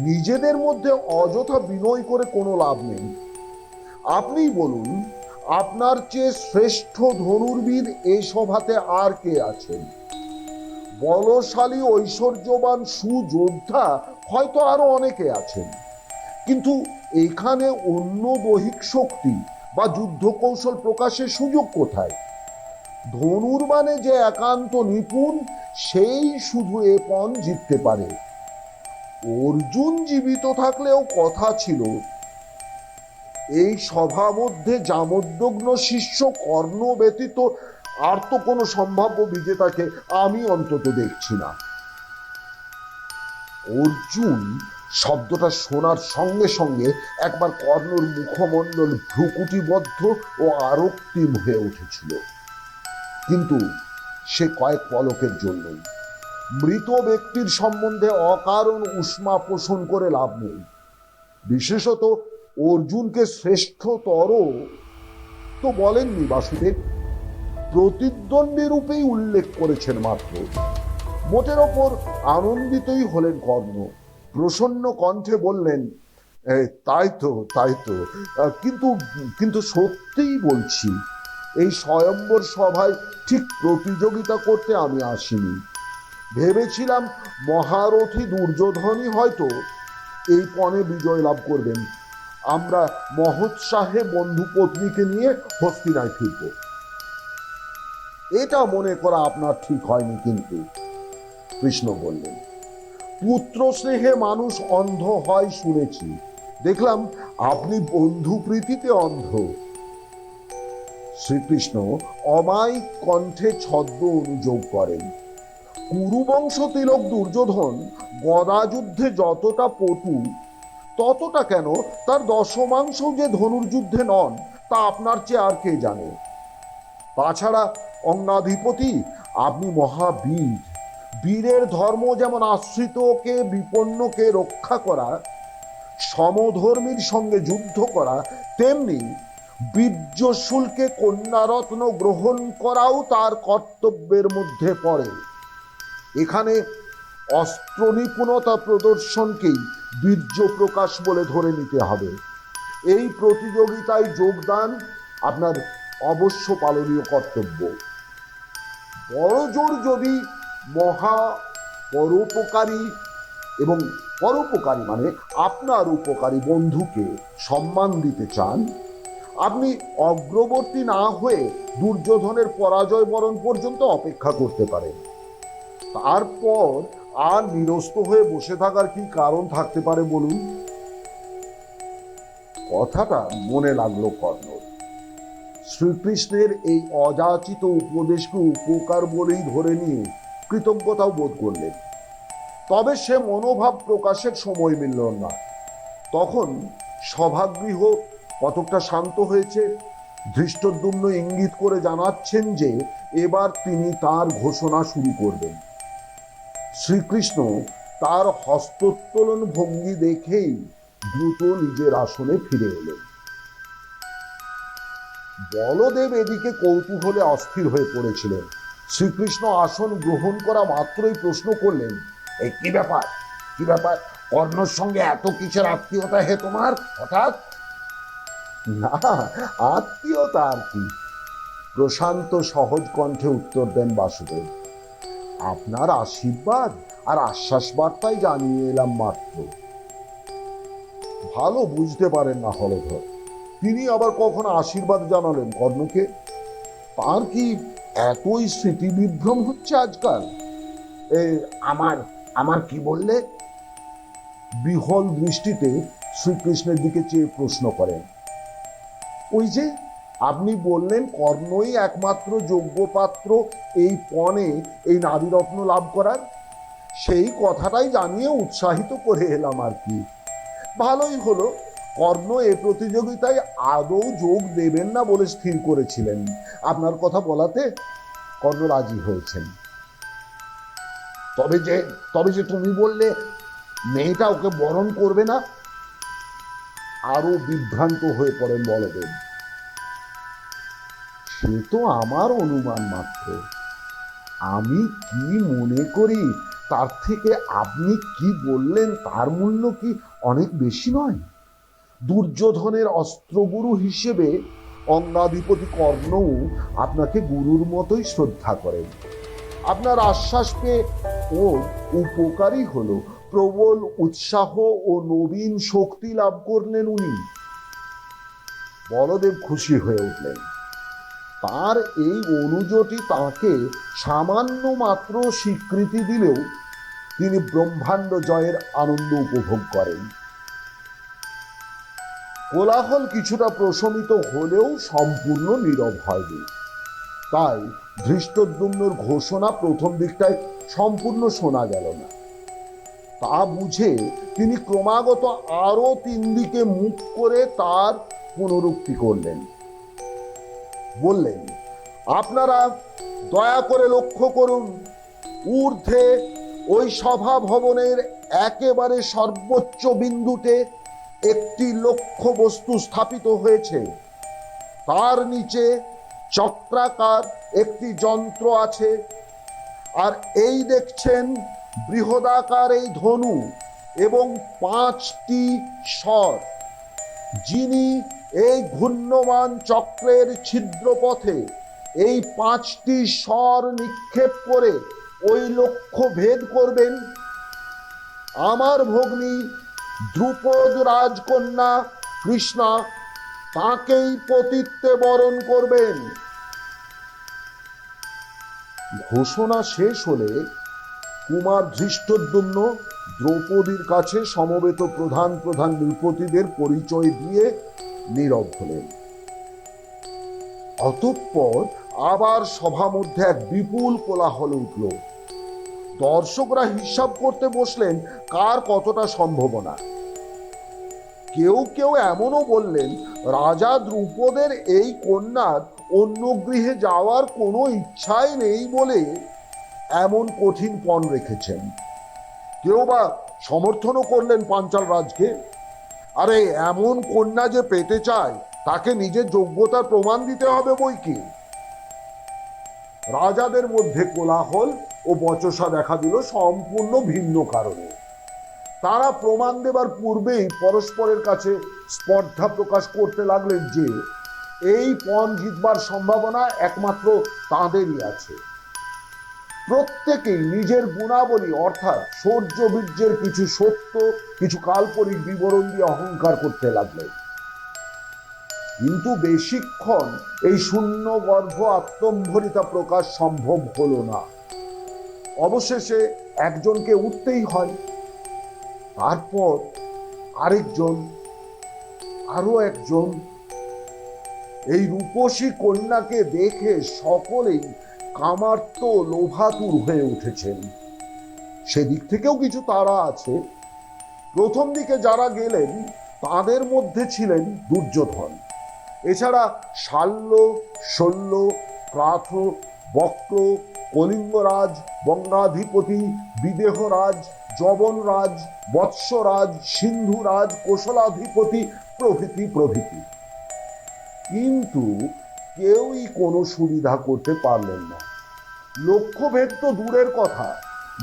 নিজেদের মধ্যে অযথা বিনয় করে কোনো লাভ নেই। আপনিই বলুন, আপনার চেয়ে শ্রেষ্ঠ ধনুর্বিদ এই সভাতে আর কে আছেন? বলশালী ঐশ্বর্যবান সুযোদ্ধা হয়তো আরো অনেকে আছেন, কিন্তু এখানে অন্য দৈহিক শক্তি বা যুদ্ধ কৌশল প্রকাশের সুযোগ কোথায়? ধনুর্বাণে যে একান্ত নিপুণ, সেই শুধু এ পণ জিততে পারে। অর্জুন জীবিত থাকলেও কথা ছিল, এই সভা মধ্যে জামোদ্দগ্ন শিষ্য কর্ণ ব্যতীত আর তো কোনো সম্ভাব্য বিজেতাকে আমি অন্তত দেখছি না। অর্জুন শব্দটা শোনার সঙ্গে সঙ্গে একবার কর্ণর মুখমণ্ডল ভ্রুকুটিবদ্ধ ও আরক্তিম হয়ে উঠেছিল, কিন্তু সে কয়েক পলকের জন্য। মৃত ব্যক্তির সম্বন্ধে অকারণ উষ্মা পোষণ করে লাভ নেই। বিশেষত অর্জুনকে শ্রেষ্ঠতর তো বলেননি বাসুদেব, প্রতিদ্বন্দ্বী রূপেই উল্লেখ করেছেন মাত্র। মোটের ওপর আনন্দিতই হলেন কর্ণ। প্রসন্ন কণ্ঠে বললেন, তাই তো তাই তো, কিন্তু কিন্তু সত্যিই বলছি, এই স্বয়ম্বর সভায় ঠিক প্রতিযোগিতা করতে আমি আসিনি। ভেবেছিলাম মহারথী দুর্যোধনই হয়তো এই পণে বিজয় লাভ করবেন। আমরা মহোৎসাহে বন্ধু পত্নীকে নিয়ে হস্তিনায় ফিরব। এটা মনে করা আপনার ঠিক হয়নি। কিন্তু কৃষ্ণ বললেন, পুত্র স্নেহে মানুষ অন্ধ হয় শুনেছি, দেখলাম আপনি বন্ধু প্রীতিতে অন্ধ। শ্রীকৃষ্ণ অমায়িক কণ্ঠে ছদ্ম অনুযোগ করেন, কুরুবংশ তিলক দুর্যোধন গদাযুদ্ধে যতটা পটু, ততটা কেন তার দশমাংশ যে ধনুর্যুদ্ধে নন, তা আপনার চেয়ে আর কে জানে? তাছাড়া অঙ্গাধিপতি, আপনি মহাবীর। বীরের ধর্ম যেমন আশ্রিতকে বিপন্নকে রক্ষা করা, সমধর্মীর সঙ্গে যুদ্ধ করা, তেমনি বীর্যশুল্কে কন্যারত্ন গ্রহণ করাও তার কর্তব্যের মধ্যে পড়ে। এখানে অস্ত্র নিপুণতা প্রদর্শনকেই বীর্য প্রকাশ বলে ধরে নিতে হবে। এই প্রতিযোগিতায় যোগদান আপনার অবশ্য পালনীয় কর্তব্য। বড়জোর যদি মহা পরোপকারী এবং পরোপকারী মানে আপনার উপকারী বন্ধুকে সম্মান দিতে চান, আপনি অগ্রবর্তী না হয়ে দুর্যোধনের পরাজয় বরণ পর্যন্ত অপেক্ষা করতে পারেন। তারপর আর নিরস্ত হয়ে বসে থাকার কি কারণ থাকতে পারে বলুন? কথাটা মনে লাগলো কর্ণর। শ্রীকৃষ্ণের এই অযাচিত উপদেশকে উপকার বলেই ধরে নিয়ে কৃতজ্ঞতাও বোধ করলেন। তবে সে মনোভাব প্রকাশের সময় মিলল না। তখন সভাগৃহ কতকটা শান্ত হয়েছে। ধৃষ্টদ্যুম্ন ইঙ্গিত করে জানাচ্ছেন যে এবার তিনি তার ঘোষণা শুরু করবেন। শ্রীকৃষ্ণ তার হস্তোত্তোলন ভঙ্গি দেখেই দ্রুত নিজের আসনে ফিরে এলেন। বলদেব এদিকে কৌতূহলে অস্থির হয়ে পড়েছিলেন। শ্রীকৃষ্ণ আসন গ্রহণ করা মাত্রই প্রশ্ন করলেন, এই কি ব্যাপার, কি ব্যাপার? কর্ণর সঙ্গে এত কিসের আত্মীয়তা হে তোমার হঠাৎ? না, আত্মীয়তা আর কি, প্রশান্ত সহজ কণ্ঠে উত্তর দেন বাসুদেব। আপনার আশীর্বাদ আর আশ্বাস বার্তাই জানিয়ে এলাম মাত্র। ভালো বুঝতে পারেন না হলধর, তিনি আবার কখন আশীর্বাদ জানালেন কর্ণকে? তার কি এতই স্মৃতিবিভ্রম হচ্ছে আজকাল? আমার আমার কি বললে? বিহল দৃষ্টিতে শ্রীকৃষ্ণের দিকে চেয়ে প্রশ্ন করেন। ওই যে আপনি বললেন কর্ণই একমাত্র যোগ্য পাত্র এই পণে এই নারীরত্ন লাভ করার, সেই কথাটাই জানিয়ে উৎসাহিত করে এলাম আর কি। ভালোই হলো, কর্ণ এ প্রতিযোগিতায় আদৌ যোগ দেবেন না বলে স্থির করেছিলেন। আপনার কথা বলাতে কর্ণ রাজি হয়েছেন। তবে যে তুমি বললে মেয়েটা ওকে বরণ করবে না। আরো বিভ্রান্ত হয়ে পড়েন বলদেব। সে তো আমার অনুমান মাত্র। আমি কি মনে করি তার থেকে আপনি কি বললেন তার মূল্য কি অনেক বেশি নয়? দুর্যোধনের অস্ত্রগুরু হিসেবে অঙ্গাধিপতি কর্ণও আপনাকে গুরুর মতোই শ্রদ্ধা করেন। আপনার আশ্বাস পেয়ে ও উপকারী হলো, প্রবল উৎসাহ ও নবীন শক্তি লাভ করলেন উনি। বলদেব খুশি হয়ে উঠলেন। তার এই অনুজটি তাকে সামান্য মাত্র স্বীকৃতি দিলেও তিনি ব্রহ্মাণ্ড জয়ের আনন্দ উপভোগ করেন। কোলাহল কিছুটা প্রশমিত হলেও সম্পূর্ণ নীরব হয়নি। তাই ধৃষ্টদ্যুম্নর ঘোষণা প্রথম দিকটায় সম্পূর্ণ শোনা গেল না। তা বুঝে তিনি ক্রমাগত আরো 3 দিকে মুখ করে তার পুনরুক্তি করলেন। বললেন, আপনারা দয়া করে লক্ষ্য করুন, ঊর্ধ্বে ওই সভা ভবনের একেবারে সর্বোচ্চ বিন্দুতে একটি লক্ষ্য বস্তু স্থাপিত হয়েছে। তার নিচে চক্রাকার একটি যন্ত্র আছে। আর এই দেখছেন বৃহদাকার এই ধনু এবং 5টি স্বর। যিনি এই ঘূর্ণমান চক্রের ছিদ্রপথে এই 5টি স্বর নিক্ষেপ করে ওই লক্ষ্য ভেদ করবেন, আমার ভগ্নী দ্রুপদ রাজকন্যা কৃষ্ণা তাকেই পতিত্বে বরণ করবেন। ঘোষণা শেষ হলে কুমার ধৃষ্টদ্যুম্ন দ্রৌপদীর কাছে সমবেত প্রধান প্রধান নৃপতিদের পরিচয় দিয়ে নীরব হলেন। অতঃপর আবার সভা মধ্যে এক বিপুল কোলাহল উঠল। দর্শকরা হিসাব করতে বসলেন কার কতটা সম্ভাবনা। কেউ কেউ এমনও বললেন, রাজা দ্রুপদের এই কন্যার অন্য গৃহে যাওয়ার কোনো ইচ্ছাই নেই বলে এমন কঠিন পণ রেখেছেন। কেউ বা সমর্থনও করলেন পাঞ্চাল রাজকে। আরে এমন কন্যা যে পেতে চায় তাকে নিজের যোগ্যতার প্রমাণ দিতে হবে বই কি। রাজাদের মধ্যে কোলাহল ও বচসা দেখা দিল সম্পূর্ণ ভিন্ন কারণে। তারা প্রমাণ দেবার পূর্বেই পরস্পরের কাছে স্পর্ধা প্রকাশ করতে লাগলেন যে এই পণ জিতবার সম্ভাবনা একমাত্র তাঁদেরই আছে। প্রত্যেকেই নিজের গুণাবলী অর্থাৎ শৌর্য বীর্যের কিছু সত্য কিছু কাল্পনিক বিবরণ দিয়ে অহংকার করতে লাগলেন। কিন্তু বেশিক্ষণ এই শূন্য গর্ভ আত্মম্ভরিতা প্রকাশ সম্ভব হলো না। অবশেষে একজনকে উঠতেই হয়, তারপর আরেকজন, আরো একজন। এই রূপসী কন্যাকে দেখে সকলেই কামার্ত লোভাতুর হয়ে উঠেছেন। সেদিক থেকেও কিছু তারা আছে। প্রথম দিকে যারা গেলেন তাদের মধ্যে ছিলেন দুর্যোধন, এছাড়া শাল্য, শল্য, ক্রাথ, বক্র, কলিঙ্গরাজ, বঙ্গাধিপতি, বিদেহরাজ, যবনরাজ, বৎসরাজ, সিন্ধুরাজ, কোশলাধিপতি প্রভৃতি প্রভৃতি। কিন্তু কেউই কোনো সুবিধা করতে পারলেন না। লক্ষ্যভেদ তো দূরের কথা,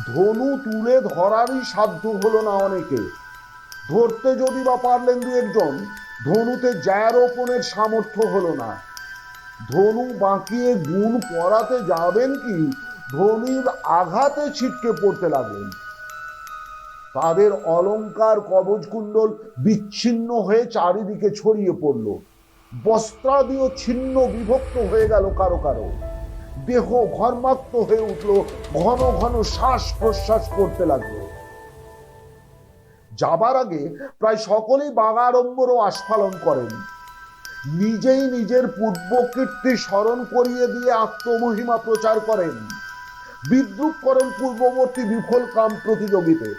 ধনু তুলে ধরারই সাধ্য হলো না অনেকে। ধরতে যদি বা পারলেন দু একজন, ধনুতে জ্যারোপণের সামর্থ্য হলো না। ধনু বাঁকিয়ে গুণ পড়াতে যাবেন কি, ধনুর আঘাতে ছিটকে পড়তে লাগলেন। তাদের অলংকার কবচ কুণ্ডল বিচ্ছিন্ন হয়ে চারিদিকে ছড়িয়ে পড়ল। বস্ত্রাদিও ছিন্ন বিভক্ত হয়ে গেল কারো কারো। দেহ ঘর্মাক্ত হয়ে উঠল, ঘন ঘন শ্বাস প্রশ্বাস করতে লাগলো। যাবার আগে প্রায় সকলেই বাগাড়ম্বর ও আস্ফালন করেন। নিজেই নিজের পূর্বকীর্তি স্মরণ করিয়ে দিয়ে আত্মমহিমা প্রচার করেন। বিদ্রুপ করেন পূর্ববর্তী বিফল কাম প্রতিযোগিতে।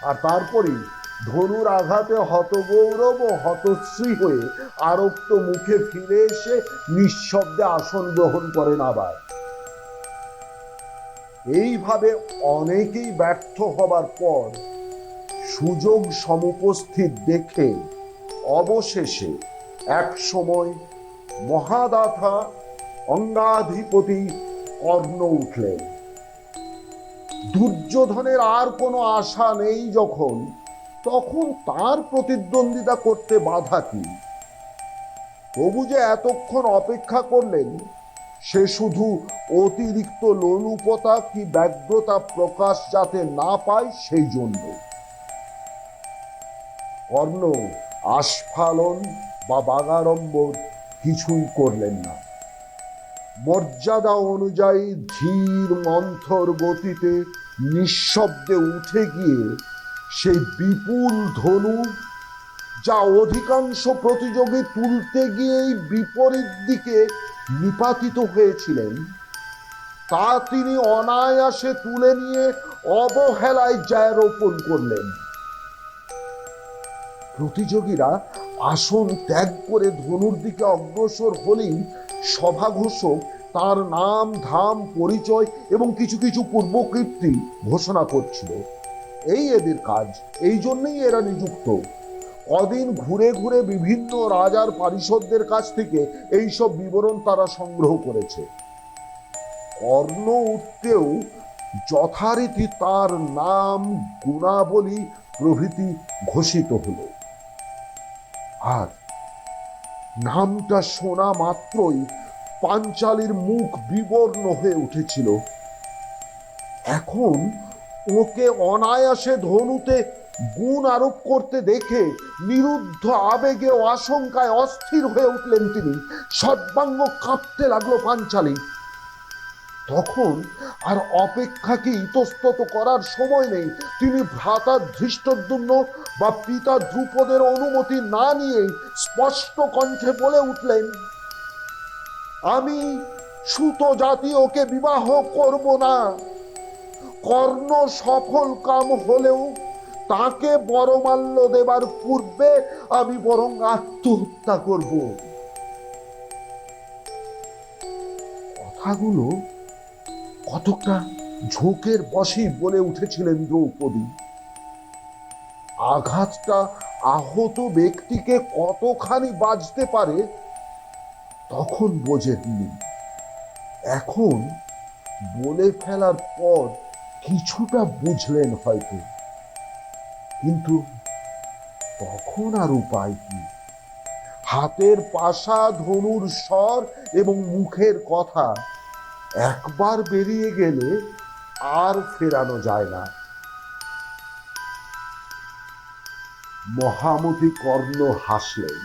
আর তারপরই ধনুর আঘাতে হতগৌরব ও হতশ্রী হয়ে আরক্ত মুখে ফিরে এসে নিঃশব্দে আসন গ্রহণ করেন আবার। এইভাবে অনেকেই ব্যর্থ হবার পর সুযোগ সমুপস্থিত দেখে অবশেষে এক সময় মহাদাথা অঙ্গাধিপতি কর্ণ উঠলেন। দুর্যোধনের আর কোনো আশা নেই যখন, তখন তার প্রতিদ্বন্দ্বিতা করতে বাধা কি? তবু যে এতক্ষণ অপেক্ষা করলেন সে শুধু অতিরিক্ত লোলুপতা কি ব্যগ্রতা প্রকাশ যাতে না পায় সেই জন্য। কর্ণ আস্ফালন বা বাগাড়ম্বর কিছুই করলেন না। মর্যাদা অনুযায়ী ধীর মন্থর গতিতে নিঃশব্দে উঠে গিয়ে সেই বিপুল ধনু, যা অধিকাংশ প্রতিযোগী তুলতে গিয়েই বিপরীত দিকে নিপাতিত হয়েছিলেন, তা তিনি অনায়াসে তুলে নিয়ে অবহেলায় জ্যারোপণ করলেন। প্রতিযোগীরা আসন ত্যাগ করে ধনুর দিকে অগ্রসর হলেই সভাঘোষক তার নাম ধাম পরিচয় এবং কিছু কিছু পূর্বকীর্তি ঘোষণা করছিল। এই এদের কাজ, এই জন্যই এরা নিযুক্ত। কদিন ঘুরে ঘুরে বিভিন্ন রাজার পারিষদদের কাছ থেকে এইসব বিবরণ তারা সংগ্রহ করেছে। কর্ণ উঠতেও যথারীতি তার নাম, গুণাবলী প্রভৃতি ঘোষিত হলো। আর নামটা শোনা মাত্রই পাঞ্চালীর মুখ বিবর্ণ হয়ে উঠেছিল। এখন ওকে অনায়াসে ধনুতে গুণ আরোপ করতে দেখে নিরুদ্ধ আবেগে ও আশঙ্কায় অস্থির হয়ে উঠলেন তিনি। সর্বাঙ্গ কাঁপতে লাগলো পাঞ্চালী। তখন আর অপেক্ষাকে ইতস্তত করার সময় নেই। তিনি ভ্রাতা ধৃষ্টদ্যুম্ন বা পিতা দ্রুপদের অনুমতি না নিয়ে স্পষ্ট কণ্ঠে বলে উঠলেন, আমি সুত জাতীয়কে বিবাহ করব না। কর্ণ সফল কাম হলেও তাকে বরমাল্য দেবার পূর্বে আমি বরং আত্মহত্যা করব। কথাগুলো কতটা ঝোঁকের বশেই বলে উঠেছিলেন দ্রৌপদী। আঘাতটা আহত ব্যক্তিকে কতখানি বাজতে পারে তখন বোঝেননি। এখন বলে ফেলার পর কিছুটা বুঝলেন হয়তো, কিন্তু তখন আর উপায় কি? হাতের পাশা, ধনুর স্বর এবং মুখের কথা একবার বেরিয়ে গেলে আর ফেরানো যায় না। মহামতি কর্ণ হাসলেন,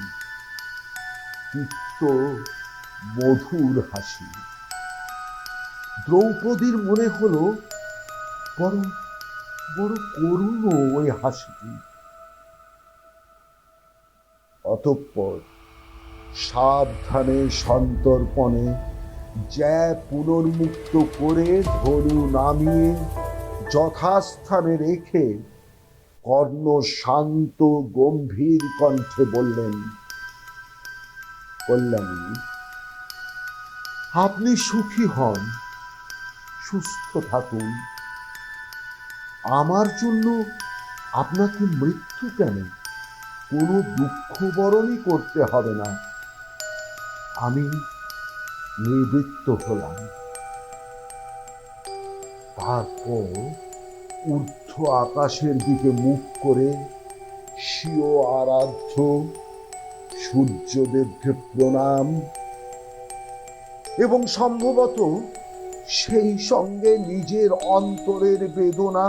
তিক্ত মধুর হাসি। দ্রৌপদীর মনে হলো বড় বড় করুণ ওই হাসিটি। অতঃপর সাবধানে সন্তর্পণে জ্যা পুনর্মুক্ত করে ধনু নামিয়ে যথাস্থানে রেখে কর্ণ শান্ত গম্ভীর কণ্ঠে বললেন, কল্যাণী, আপনি সুখী হন, সুস্থ থাকুন। আমার জন্য আপনাকে মৃত্যু কেন, কোনো দুঃখ বরণই করতে হবে না। আমি নিবৃত্ত হলাম। তারপর ঊর্ধ্ব আকাশের দিকে মুখ করে স্বীয় আরাধ্য সূর্যদেবকে প্রণাম এবং সম্ভবত সেই সঙ্গে নিজের অন্তরের বেদনা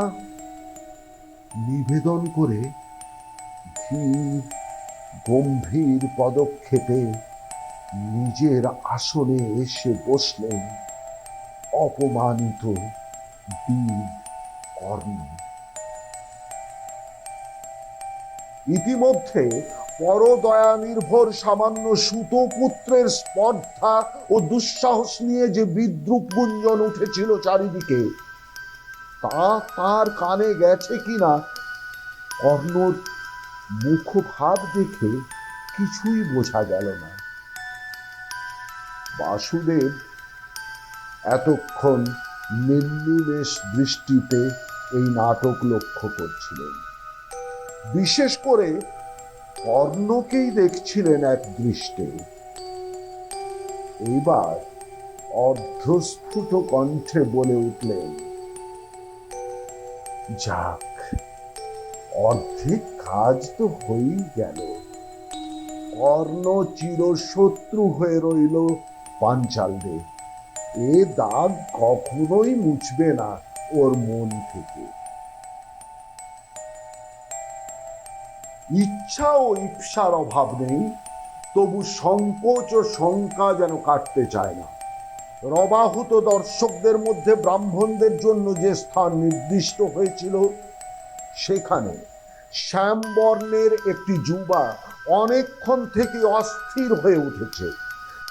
নিবেদন করে ধীর গম্ভীর পদক্ষেপে নিজের আসনে এসে বসলেন অপমানিত বীর কর্ণ। ইতিমধ্যে পরদয়া নির্ভর সামান্য সুতপুত্রের স্পর্ধা ও দুঃসাহস নিয়ে যে বিদ্রুপ গুঞ্জন উঠেছিল চারিদিকে, তা তার কানে গেছে কিনা কর্ণর মুখভাব দেখে কিছুই বোঝা গেল না। বাসুদেব এতক্ষণ নির্নিমেষ দৃষ্টিতে এই নাটক লক্ষ্য করছিলেন। বিশেষ করে কর্ণকেই দেখছিলেন এক দৃষ্টে। এইবার অর্ধস্ফুট কণ্ঠে বলে উঠলেন, যাক, অর্ধেক কাজ তো হয়েই গেল। কর্ণ চিরশত্রু হয়ে রইল পাঞ্চালদের। এ দাগ কখনোই মুছবে না ওর মন থেকে। ইচ্ছা ও ইপ্সার অভাব নেই, তবু সংকোচ ও শঙ্কা যেন কাটতে চায় না। রবাহুত দর্শকদের মধ্যে ব্রাহ্মণদের জন্য যে স্থান নির্দিষ্ট হয়েছিল, সেখানে শ্যামবর্ণের একটি যুবা অনেকক্ষণ থেকে অস্থির হয়ে উঠেছে।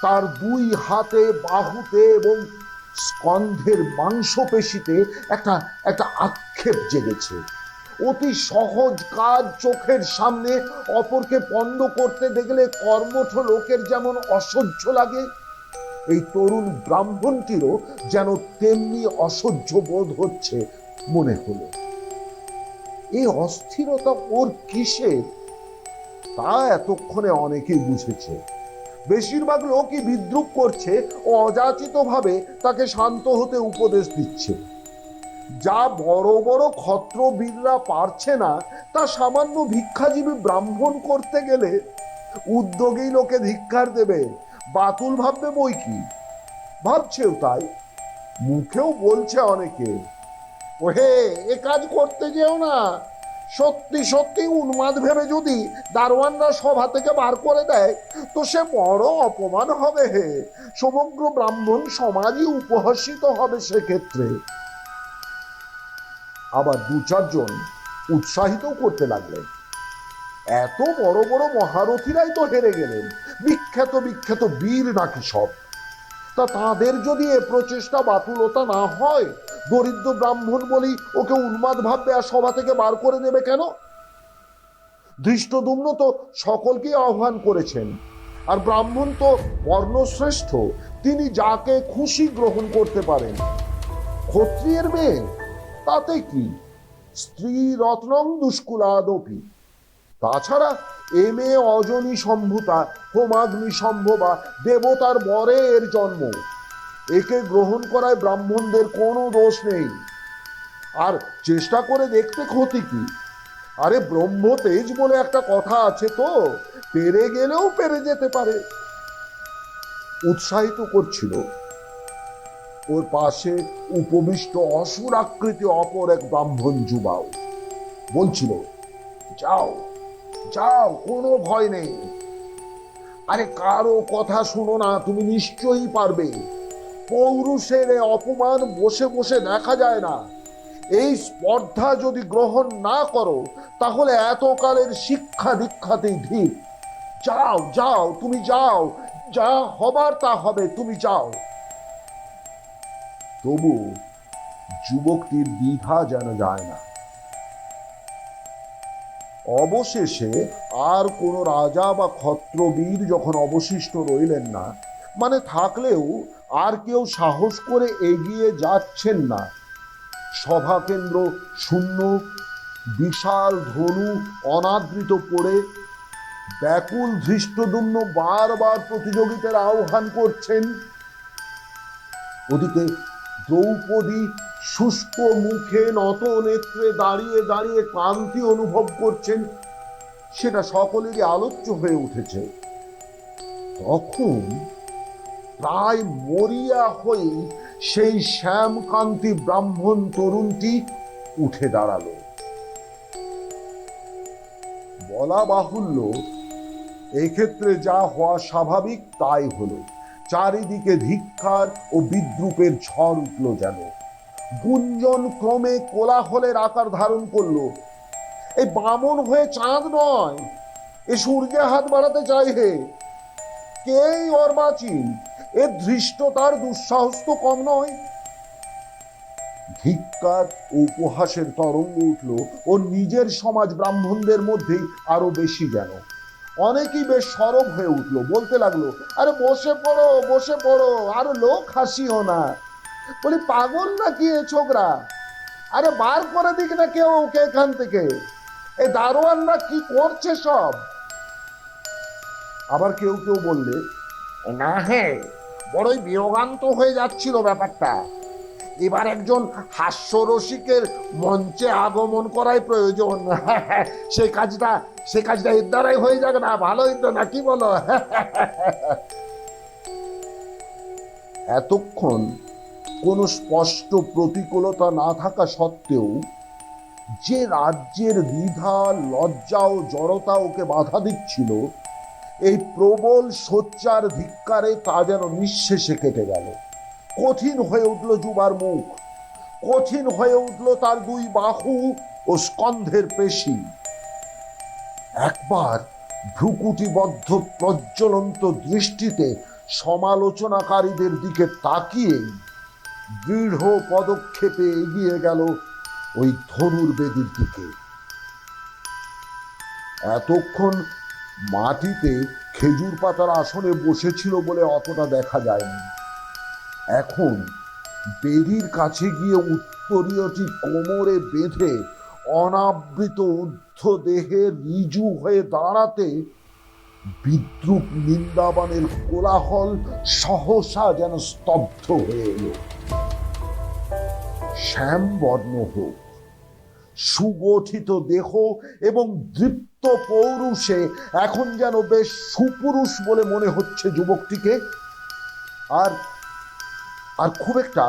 তার দুই হাতে, বাহুতে এবং স্কন্ধের মাংসপেশিতে একটা একটা আক্ষেপ জেগেছে। অতি সহজ কাজ চোখের সামনে অপরকে পণ্ড করতে দেখলে কর্মঠ লোকের যেমন অসহ্য লাগে, এই তরুণ ব্রাহ্মণটিরও যেন তেমনি অসহ্য বোধ হচ্ছে মনে হলো। এই অস্থিরতা ওর কিসের, তা এতক্ষণে অনেকেই বুঝেছে। বেশিরভাগ লোকই বিদ্রুপ করছে ও অযাচিতভাবে তাকে শান্ত হতে উপদেশ দিচ্ছে। যা বড় বড় ক্ষত্রবীররা পারছে না, তা সামান্য ভিক্ষাজীবী ব্রাহ্মণ করতে গেলে উদ্যোগী লোকে ধিক্কার দেবে, বাতুল ভাববে বই কি। ভাবছেও তাই, মুখেও বলছে অনেকে, ওহে, এ কাজ করতে যেও না। সত্যি সত্যি উন্মাদ ভেবে যদি দারোয়ানরা সভা থেকে বার করে দেয়, তো সে বড় অপমান হবে হে। সমগ্র ব্রাহ্মণ সমাজই উপহাসিত হবে সেক্ষেত্রে। আবার দু চারজন উৎসাহিত করতে লাগলেন, এত বড় বড় মহারথীরাই তো হেরে গেলেন, বিখ্যাত বিখ্যাত বীর নাকি সব। তা তাদের যদি এ প্রচেষ্টা বাতুলতা না হয়, দরিদ্র ব্রাহ্মণ বলি ওকে উন্মাদ ভাববে আর সভা থেকে বার করে দেবে কেন? ধৃষ্টদ্যুম্ন তো সকলকেই আহ্বান করেছেন, আর ব্রাহ্মণ তো বর্ণশ্রেষ্ঠ, তিনি যাকে খুশি গ্রহণ করতে পারেন। ক্ষত্রিয়ের মেয়ে তাতে কি, স্ত্রী রত্নং দুষ্কুলাদপি। তাছাড়া এ মেয়ে অজনী সম্ভূতা, হোমাগ্নি সম্ভবা, দেবতার বরে এর জন্ম। একে গ্রহণ করায় ব্রাহ্মণদের কোনো দোষ নেই। আর চেষ্টা করে দেখতে ক্ষতি কি? আরে ব্রহ্মতেজ বলে একটা কথা আছে তো, পেরে গেলেও পেরে যেতে পারে। উৎসাহিত করছিল। ওর পাশে উপবিষ্ট অসুর আকৃতি অপর এক ব্রাহ্মণ যুবাও বলছিল, যাও যাও, কোনো ভয় নেই। আরে কারো কথা শুনো না, তুমি নিশ্চয়ই পারবে। পৌরুষের অপমান বসে বসে দেখা যায় না। এই স্পর্ধা যদি গ্রহণ না করো তাহলে এতকালের শিক্ষা দীক্ষাতেই ধিক। যাও যাও, তুমি যাও, যা হবার তা হবে, তুমি যাও। তবু যুবকটির দ্বিধা যেন যায় না। অবশেষে আর কোন রাজা বা ক্ষত্রবীর যখন অবশিষ্ট রইলেন না, মানে থাকলেও আর কেউ সাহস করে এগিয়ে যাচ্ছেন না, সভাকেন্দ্র শূন্য, বিশাল ধনু অনাদৃত পড়ে ব্যাকুল ধৃষ্টদ্যুম্ন বারবার প্রতিযোগিতার আহ্বান করছেন। ওদিকে দ্রৌপদী শুষ্ক মুখে নত নেত্রে দাঁড়িয়ে দাঁড়িয়ে ক্লান্তি অনুভব করছেন, সেটা সকলেরই আলোচ্য হয়ে উঠেছে। তখন প্রায় মরিয়া হয়ে সেই শ্যামকান্তি ব্রাহ্মণ তরুণটি উঠে দাঁড়ালো। বলা বাহুল্য, এই ক্ষেত্রে যা হওয়া স্বাভাবিক তাই হলো। চারিদিকে ধিক্কার ও বিদ্রুপের ঝড় উঠল যেন। গুঞ্জন ক্রমে কোলাহলের আকার ধারণ করলো। এই বামন হয়ে চাঁদ নয়, এ সূর্যে হাত বাড়াতে চাই হে, কেই অর্বাচীন, এ ধৃষ্টতার দুঃসাহস তো কম নয়। ধিক্কার ও উপহাসের তরঙ্গ উঠল ও নিজের সমাজ ব্রাহ্মণদের মধ্যেই আরো বেশি যেন। অনেকেই বেশ সরব হয়ে উঠল, বলতে লাগলো, আরে বসে পড়ো বসে পড়ো, আর লোক হাসিও না। বলি পাগল নাকি এ ছোকরা, আরে বার করে দিক না কেউ ওকে এখান থেকে, এই দারোয়ানরা কি করছে সব। আবার কেউ কেউ বললে, না হে, বড়ই বিয়োগান্ত হয়ে যাচ্ছিল ব্যাপারটা, এবার একজন হাস্যরসিকের মঞ্চে আগমন করাই প্রয়োজন। সে কাজটা এর দ্বারাই হয়ে যাবে না, ভালোই তো নাকি বলো। এতক্ষণ কোনো স্পষ্ট প্রতিকূলতা না থাকা সত্ত্বেও যে রাজ্যের দ্বিধা, লজ্জা ও জড়তা ওকে বাধা দিচ্ছিল, এই প্রবল সোচ্চার ধিক্কারে তা যেন নিঃশেষে কেটে গেল। কঠিন হয়ে উঠল যুবার মুখ, কঠিন হয়ে উঠল তার দুই বাহু ও স্কন্ধের পেশি। একবার ভ্রুকুটিবদ্ধ প্রজ্বলন্ত দৃষ্টিতে সমালোচনাকারীদের দিকে তাকিয়ে দৃঢ় পদক্ষেপে এগিয়ে গেল ওই ধনুর্বেদীর দিকে। এতক্ষণ মাটিতে খেজুর পাতার আসনে বসেছিল বলে অতটা দেখা যায়নি। এখন বেদির কাছে গিয়ে উত্তরীয়টি কোমরে বেঁধে অনাবৃত ঊর্ধ্ব দেহে ঋজু হয়ে দাঁড়াতে বিদ্রুপ নিন্দাবানের কোলাহল সহসা যেন স্তব্ধ হয়ে এলো। শ্যামবর্ণ হোক, সুগঠিত দেহ এবং দৃপ্ত পৌরুষে এখন যেন বেশ সুপুরুষ বলে মনে হচ্ছে যুবকটিকে। আর আর খুব একটা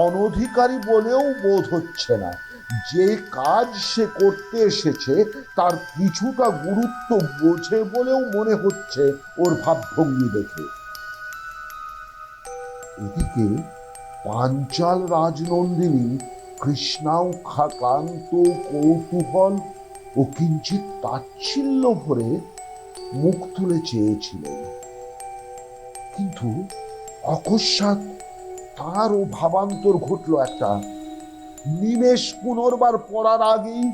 অনধিকারী বলেও বোধ হচ্ছে না। যে কাজ সে করতে এসেছে তার কিছুটা গুরুত্ব বোঝে বলেও মনে হচ্ছে ওর ভাবভঙ্গি দেখে। এদিকে পাঞ্চাল রাজনন্দিনী কৃষ্ণাক্রান্ত কৌতূহল ও কিঞ্চিত তাচ্ছিল্য ভরে মুখ তুলে চেয়েছিলেন, কিন্তু অকস্মাৎ তারও ভাবান্তর ঘটল একটা। নিমেষ পুনর্বার পড়ার আগেই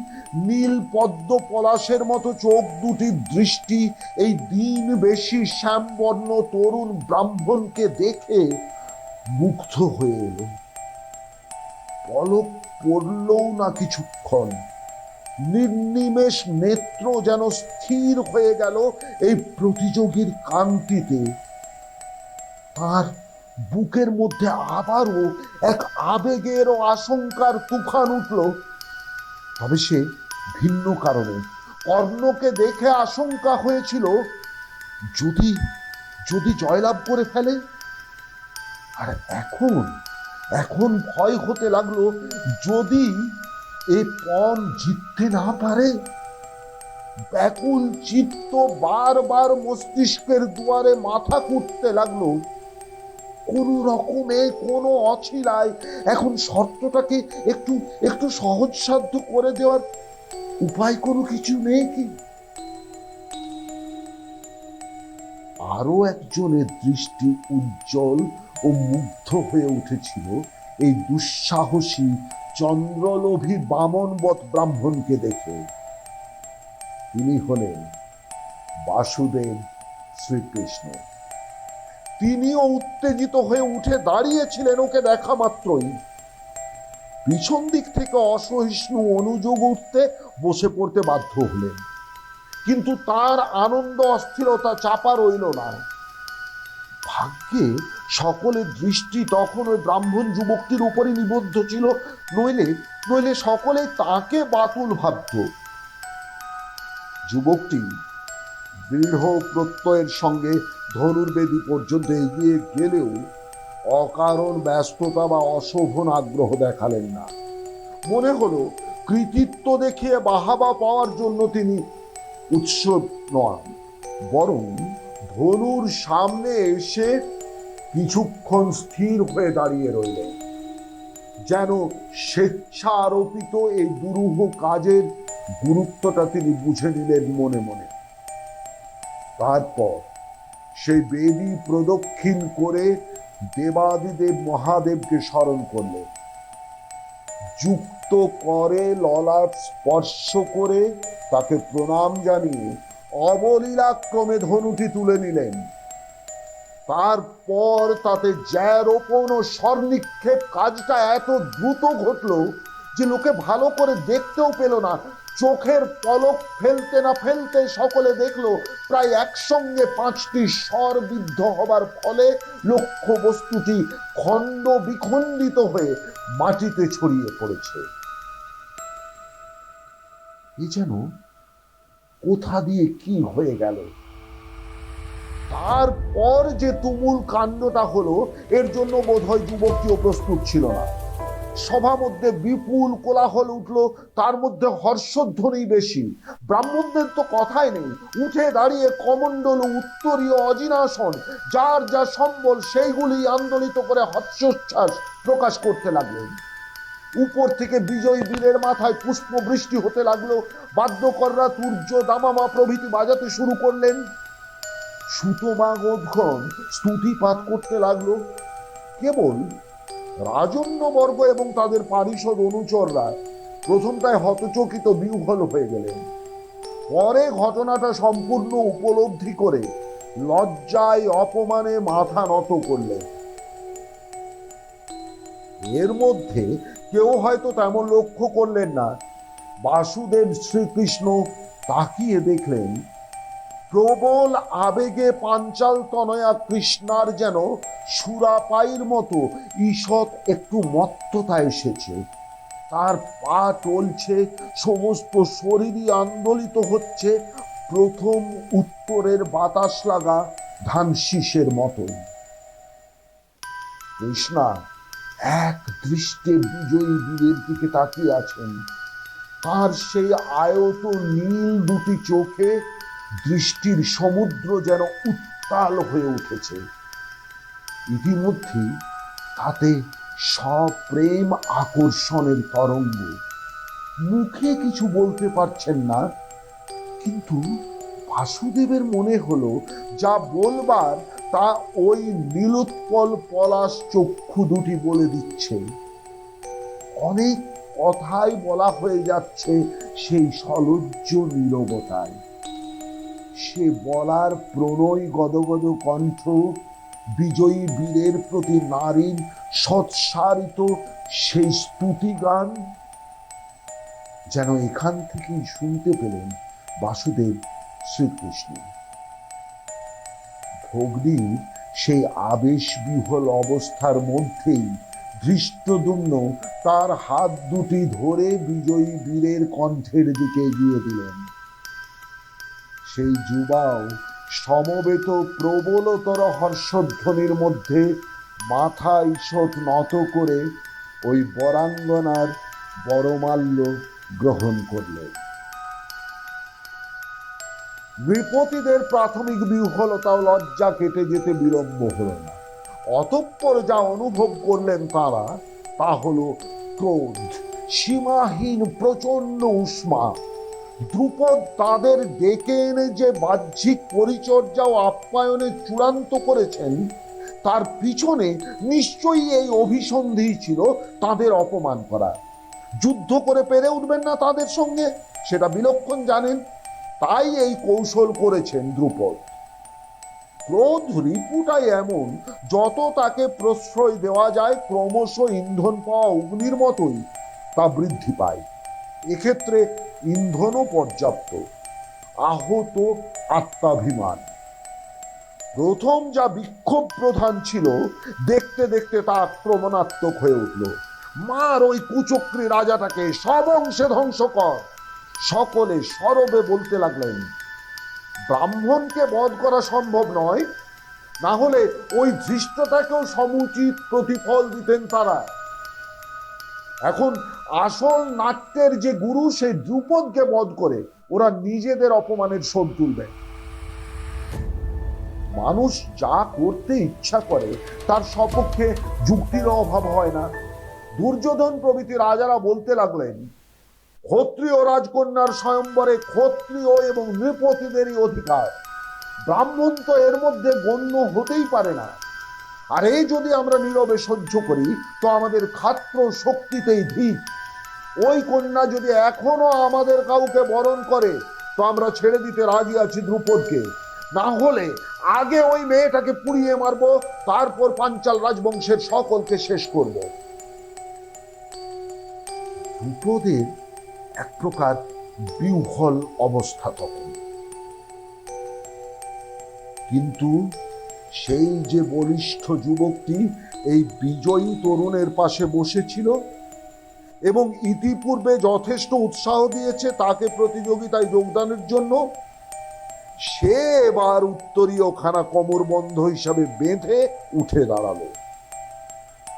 নীল পদ্ম পলাশের মতো চোখ দুটির দৃষ্টি এই দিন বেশি শ্যামবর্ণ তরুণ ব্রাহ্মণকে দেখে মুগ্ধ হয়ে এলো। পলক পড়লও না কিছুক্ষণ, নির্নিমেষ নেত্র যেন স্থির হয়ে গেল এই প্রতিযোগীর কান্তিতে। তার বুকের মধ্যে আবারও এক আবেগের ও আশঙ্কার তুফান উঠল, তবে সে ভিন্ন কারণে। কর্ণকে দেখে আশঙ্কা হয়েছিল যদি যদি জয়লাভ করে ফেলে। আর এখন এখন ভয় হতে লাগলো যদি এ পণ জিততে না পারে। ব্যাকুল চিত্ত বারবার মস্তিষ্কের দুয়ারে মাথা কুটতে লাগলো। কোন রকমে কোনো অছিলায় এখন শর্তটাকে একটু একটু সহজসাধ্য করে দেওয়ার উপায় কোনো কিছু নেই কি? আরো একজনের দৃষ্টি উজ্জ্বল ও মুগ্ধ হয়ে উঠেছিল এই দুঃসাহসী চন্দ্রলোভী বামনবৎ ব্রাহ্মণকে দেখে। তিনি হলেন বাসুদেব শ্রীকৃষ্ণ। তিনিও উত্তেজিত হয়ে উঠে দাঁড়িয়েছিলেন ওকে দেখা মাত্রই। পিছন দিক থেকে অসহিষ্ণু অনুযোগ উঠতে বসে পড়তে বাধ্য হলেন, কিন্তু তার আনন্দ অস্থিরতা চাপা রইল না। ভাগ্যে সকলের দৃষ্টি তখন ওই ব্রাহ্মণ যুবকটির উপরই নিবদ্ধ ছিল, নইলে নইলে সকলে তাকে বাতুল ভাবত। যুবকটি দৃঢ় প্রত্যয়ের সঙ্গে ধনুর্বেদী পর্যন্ত এগিয়ে গেলেও অকারণ ব্যস্ততা বা অশোভন আগ্রহ দেখালেন না। মনে হলো কৃতিত্ব দেখিয়ে বাহাবা পাওয়ার জন্য তিনি উৎসব নন, বরং ধনুর সামনে এসে কিছুক্ষণ স্থির হয়ে দাঁড়িয়ে রইলেন, যেন স্বেচ্ছা আরোপিত এই দুরূহ কাজের গুরুত্বটা তিনি বুঝে নিলেন মনে মনে। তারপর সেই বেদী প্রদক্ষিণ করে দেবাদিদেব মহাদেবকে স্মরণ করলেন। যুক্ত করে ললাট স্পর্শ করে তাকে প্রণাম জানিয়ে অবলীলাক্রমে ধনুটি তুলে নিলেন। তারপর তাতে জ্যারোপণ ও স্বর্নিক্ষেপ কাজটা এত দ্রুত ঘটল যে লোকে ভালো করে দেখতেও পেল না। চোখের পলক ফেলতে না ফেলতে সকলে দেখলো প্রায় একসঙ্গে 5টি স্বর বিদ্ধ হবার ফলে লক্ষ্য বস্তুটি খণ্ড বিখণ্ডিত হয়ে মাটিতে ছড়িয়ে পড়েছে। এ যেন কোথা দিয়ে কি হয়ে গেল। তারপর যে তুমুল কাণ্ডটা হলো এর জন্য বোধহয় যুবকটিও প্রস্তুত ছিল না। সভা মধ্যে বিপুল কোলাহল উঠল, তার মধ্যে হর্ষধ্বনি বেশি। ব্রাহ্মণদের তো কথাই নেই, উঠে দাঁড়িয়ে কমণ্ডল উত্তরীয় অজিনাসন যার যা সম্বল সেইগুলি আন্দোলিত করে হর্ষোচ্ছ্বাস প্রকাশ করতে লাগলেন। উপর থেকে বিজয়ী বীরের মাথায় পুষ্প বৃষ্টি হতে লাগলো। বাদ্যকররা তুর্য দামামা প্রভৃতি বাজাতে শুরু করলেন। সুতমাগধগণ স্তুতিপাঠ করতে লাগলো। কেবল রাজন্যবর্গ এবং তাদের পারিষদ অনুচররা প্রথমটায় হতচকিত বিহ্বল হয়ে গেলেন। পরে ঘটনাটা সম্পূর্ণ উপলব্ধি করে লজ্জায় অপমানে মাথা নত করলেন। এর মধ্যে কেউ হয়তো তেমন লক্ষ্য করলেন না, বাসুদেব শ্রীকৃষ্ণ তাকিয়ে দেখলেন প্রবল আবেগে পাঞ্চাল তনয়া কৃষ্ণার যেন সুরাপাইর মতো ঈষৎ একটু মত্ততা এসেছে। তার পা টলছে, সমস্ত শরীরই আন্দোলিত হচ্ছে প্রথম উত্তরের বাতাস লাগা ধান শীষের মতোই। কৃষ্ণা এক দৃষ্টে বিজয়ী বীরের দিকে তাকিয়ে আছেন। তার সেই আয়ত নীল দুটি চোখে দৃষ্টির সমুদ্র যেন উত্তাল হয়ে উঠেছে। ইতিমধ্যে তাতে সপ্রেম আকর্ষণের তরঙ্গ। মুখে কিছু বলতে পারছেন না, কিন্তু বাসুদেবের মনে হলো যা বলবার তা ওই নীলোৎপল পলাশ চক্ষু দুটি বলে দিচ্ছে। অনেক কথাই বলা হয়ে যাচ্ছে সেই সলজ্জ নীরবতায়। সে বলার প্রণয় গদগদ কণ্ঠ, বিজয়ী বীরের প্রতি নারীর সৎসারিত সেই স্তুতি গান, যেন এখান থেকেই শুনতে পেলেন বাসুদেব শ্রীকৃষ্ণ। ভগ্নীর সেই আবেশবিহ্বল অবস্থার মধ্যেই ধৃষ্টদ্যুম্ন তার হাত দুটি ধরে বিজয়ী বীরের কণ্ঠের দিকে এগিয়ে দিলেন। সেই যুবাও সমবেত প্রবলতর হর্ষধ্বনির মধ্যে মাথা ঈষৎ নত করে ওই বরাঙ্গনার বরমাল্য গ্রহণ করলেন। নৃপতিদের প্রাথমিক বিহ্বলতা ও লজ্জা কেটে যেতে বিলম্ব হল না। অতঃপর যা অনুভব করলেন তারা, তা হলো ক্রোধ, সীমাহীন প্রচন্ড উষ্মা। দ্রুপদ তাদের ডেকে এনে যে বাহ্যিক পরিচর্যা ও আপ্যায়নে চূড়ান্ত করেছেন, তার পিছনে নিশ্চয়ই এই অভিসন্ধি ছিল তাদের অপমান করা। যুদ্ধ করে পেরে উঠবেন না তাদের সঙ্গে, সেটা বিলক্ষণ জানেন, তাই এই কৌশল করেছেন দ্রুপদ। ক্রোধ রিপুটাই এমন, যত তাকে প্রশ্রয় দেওয়া যায় ক্রমশ ইন্ধন পাওয়া অগ্নির মতোই তা বৃদ্ধি পায়। এক্ষেত্রে ইন্ধনও পর্যাপ্ত। আহত আত্মাভিমান। প্রথম যা বিক্ষোভ প্রধান ছিল, দেখতে দেখতে তা আক্রমণাত্মক হয়ে উঠল। মার ওই কুচক্রী রাজাটাকে, সব অংশে ধ্বংস কর। সকলে সরবে বলতে লাগলেন। ব্রাহ্মণকে বধ করা সম্ভব নয়, না হলে ওই ধৃষ্টতাকেও সমুচিত প্রতিফল দিতেন তারা। এখন আসল নাট্যের যে গুরু, সেই দ্রুপদকে বধ করে ওরা নিজেদের অপমানের শোধ তুলবে। মানুষ যা করতে ইচ্ছা করে তার সপক্ষে যুক্তির অভাব হয় না। দুর্যোধন প্রভৃতি রাজারা বলতে লাগলেন, ক্ষত্রিয় রাজকন্যার স্বয়ম্বরে ক্ষত্রিয় এবং নৃপতিদেরই অধিকার, ব্রাহ্মণ তো এর মধ্যে গণ্য হতেই পারে না। আর এই যদি আমরা নীরবে সহ্য করি, তো আমাদের ক্ষাত্র শক্তিতেই ধিক। ওই কন্যা যদি এখনো আমাদের কাউকে বরণ করে, তো আমরা ছেড়ে দিতে রাজি আছি দ্রুপদকে। না হলে আগে ওই মেয়েটাকে পুড়িয়ে মারবো, তারপর পাঞ্চাল রাজবংশের সকলকে শেষ করব। দ্রুপদের এক প্রকার বিহ্বল অবস্থা তখন। কিন্তু সেই যে বলিষ্ঠ যুবকটি এই বিজয়ী তরুণের পাশে বসেছিল এবং ইতিপূর্বে যথেষ্ট উৎসাহ দিয়েছে তাকে প্রতিযোগিতায় যোগদানের জন্য, সে এবার উত্তরীয় খানা কোমরবন্ধ হিসাবে বেঁধে উঠে দাঁড়ালো।